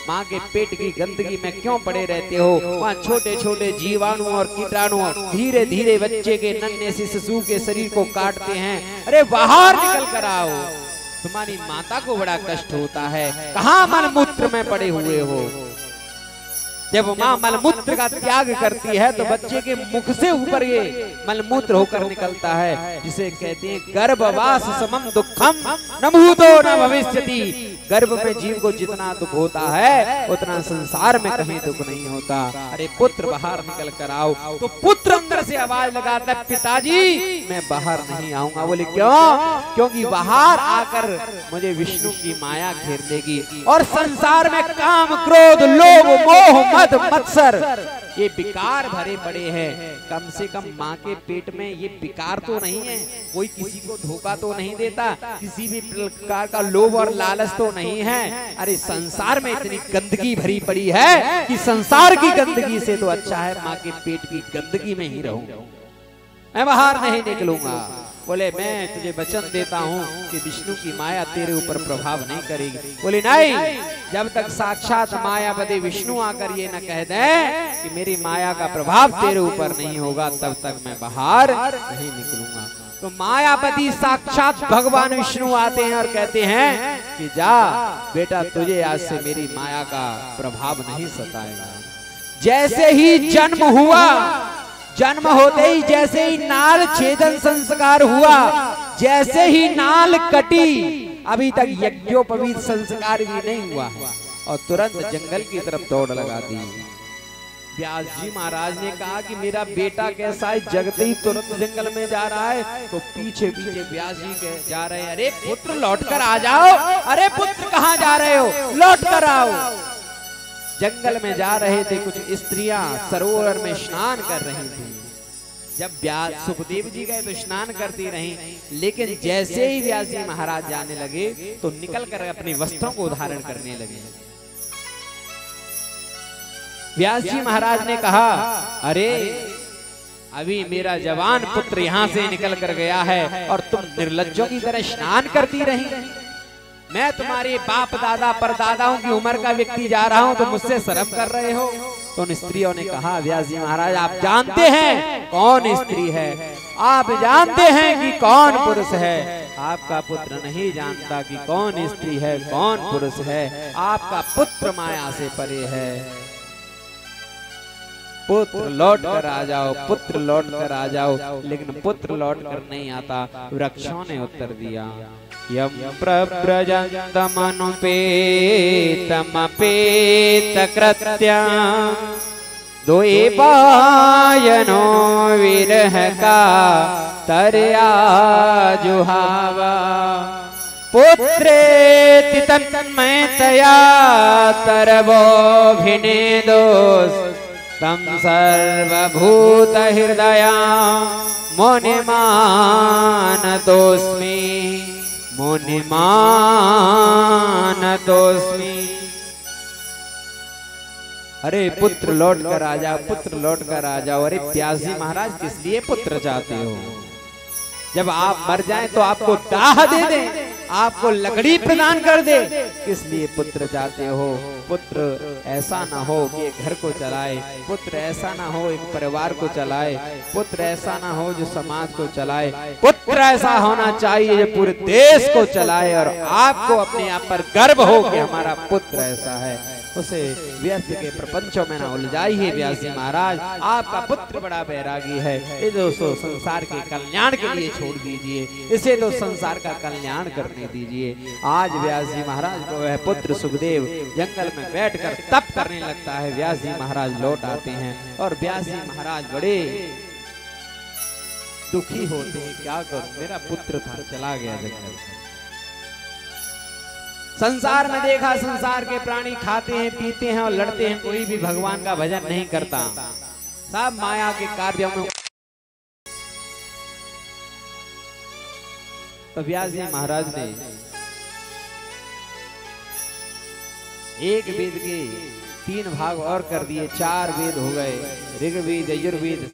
माँ के पेट की गंदगी में क्यों पड़े रहते हो? वहाँ छोटे छोटे जीवाणु और कीटाणु धीरे धीरे बच्चे के नन्हे से शिशु के शरीर को काटते हैं। अरे बाहर निकल कर आओ, तुम्हारी माता को बड़ा कष्ट होता है, कहाँ मल मूत्र में पड़े हुए हो? जब माँ मलमूत्र का त्याग करती है तो बच्चे के मुख से ऊपर ये मलमूत्र होकर निकलता है, जिसे कहते हैं गर्भवास समम दुखम न भूतो न भविष्यति। गर्भ में जीव को जितना दुख होता है उतना संसार में कहीं दुख नहीं होता। अरे पुत्र बाहर निकल कर आओ। तो पुत्र अंदर से आवाज लगाता है, पिताजी मैं बाहर नहीं आऊंगा। बोले क्यों? क्योंकि बाहर आकर मुझे विष्णु की माया घेर लेगी और संसार में काम क्रोध लोभ मोह मद मत्सर ये विकार भरे पड़े हैं। कम से कम माँ के पेट में ये विकार तो नहीं है, कोई किसी को धोखा तो नहीं देता, किसी भी प्रकार का लोभ और लालच तो नहीं है। अरे संसार में इतनी गंदगी भरी पड़ी है कि संसार की गंदगी से तो अच्छा है माँ के पेट की गंदगी में ही रहूं, मैं बाहर नहीं निकलूंगा। बोले मैं तुझे वचन देता हूँ कि विष्णु की माया तेरे ऊपर प्रभाव नहीं करेगी। बोले नहीं, जब तक साक्षात मायापति विष्णु आकर ये न कह दें कि मेरी माया का प्रभाव तेरे ऊपर नहीं होगा, तब तक मैं बाहर नहीं निकलूंगा। तो मायापति साक्षात भगवान विष्णु आते हैं और कहते हैं कि जा बेटा, तुझे आज से मेरी माया का प्रभाव नहीं सताएगा। जैसे ही जन्म हुआ, जन्म होते ही जैसे ही नाल छेदन संस्कार हुआ, जैसे ही नाल कटी, अभी तक यज्ञोपवीत संस्कार भी नहीं हुआ और तुरंत जंगल की तरफ दौड़ लगा दी। व्यास जी महाराज ने कहा कि मेरा बेटा कैसा है, जगते ही तुरंत जंगल में जा रहा है। तो पीछे पीछे व्यास जी के जा रहे हैं, अरे पुत्र लौट कर आ जाओ, अरे पुत्र कहाँ जा रहे हो, लौट कर आओ। जंगल में जा रहे थे, कुछ स्त्रियां सरोवर में स्नान कर रही थी। जब व्यास सुखदेव जी गए तो स्नान करती रहीं, लेकिन जैसे ही व्यास जी महाराज जाने लगे तो निकल कर अपने वस्त्रों को धारण करने लगे। व्यास जी महाराज ने कहा, अरे अभी मेरा जवान पुत्र यहाँ से निकल कर गया है और तुम निर्लज्जों की तरह स्नान करती रही। मैं तुम्हारे बाप दादा परदादाओं की उम्र का व्यक्ति जा रहा हूँ तो मुझसे शर्म कर रहे हो। तो उन स्त्रियों ने कहा, व्यास जी महाराज आप जानते हैं कौन स्त्री है, आप जानते हैं कि कौन पुरुष है, आपका पुत्र नहीं जानता कि कौन स्त्री है कौन पुरुष है। आपका पुत्र माया से परे है। पुत्र लौट कर आ जाओ, पुत्र लौट कर आ जाओ। लेकिन पुत्र लौट कर नहीं आता। वृक्षों ने उत्तर दिया, यम प्रव्रजन्तमनुपेतमपेत कृत्यं द्वैपायनो विरह का तरया जुहावा पुत्रेति तन्मयतया तरवोऽभिनेदोस् तम सर्वभूत हृदया मुनिमानतोऽस्मि मुनिमानतोऽस्मि। अरे पुत्र लौट कर आ जाओ, पुत्र लौट कर आ जाओ। अरे व्यास जी महाराज किस लिए पुत्र चाहते हो? जब आप मर जाएं तो आपको दाह दे दे, आपको लकड़ी प्रदान कर दे, किस लिए पुत्र चाहते हो? पुत्र ऐसा ना हो कि एक घर को चलाए, पुत्र ऐसा ना हो एक परिवार को चलाए, पुत्र ऐसा ना हो जो समाज को चलाए, पुत्र ऐसा होना चाहिए जो पूरे देश को चलाए और आपको अपने आप पर गर्व हो कि हमारा पुत्र ऐसा है। उसे व्यर्थ के प्रपंचों में ना उलझाइए व्यास जी महाराज, आपका पुत्र बड़ा बैरागी है, ये दोस्तों संसार के कल्याण के लिए छोड़ दीजिए, इसे तो संसार का कल्याण करने दीजिए। आज व्यास जी महाराज को वह पुत्र सुखदेव जंगल में बैठकर तप करने लगता है। व्यास जी महाराज लौट आते हैं और व्यास जी महाराज बड़े दुखी होते हैं, क्या करूं, मेरा पुत्र था चला गया जंगल। संसार में देखा, संसार के प्राणी खाते हैं पीते हैं और लड़ते हैं, कोई भी भगवान का भजन नहीं करता, सब माया के कार्यों में। तो व्यास जी महाराज ने एक वेद के 3 भाग और कर दिए, 4 वेद हो गए, ऋग्वेद, यजुर्वेद,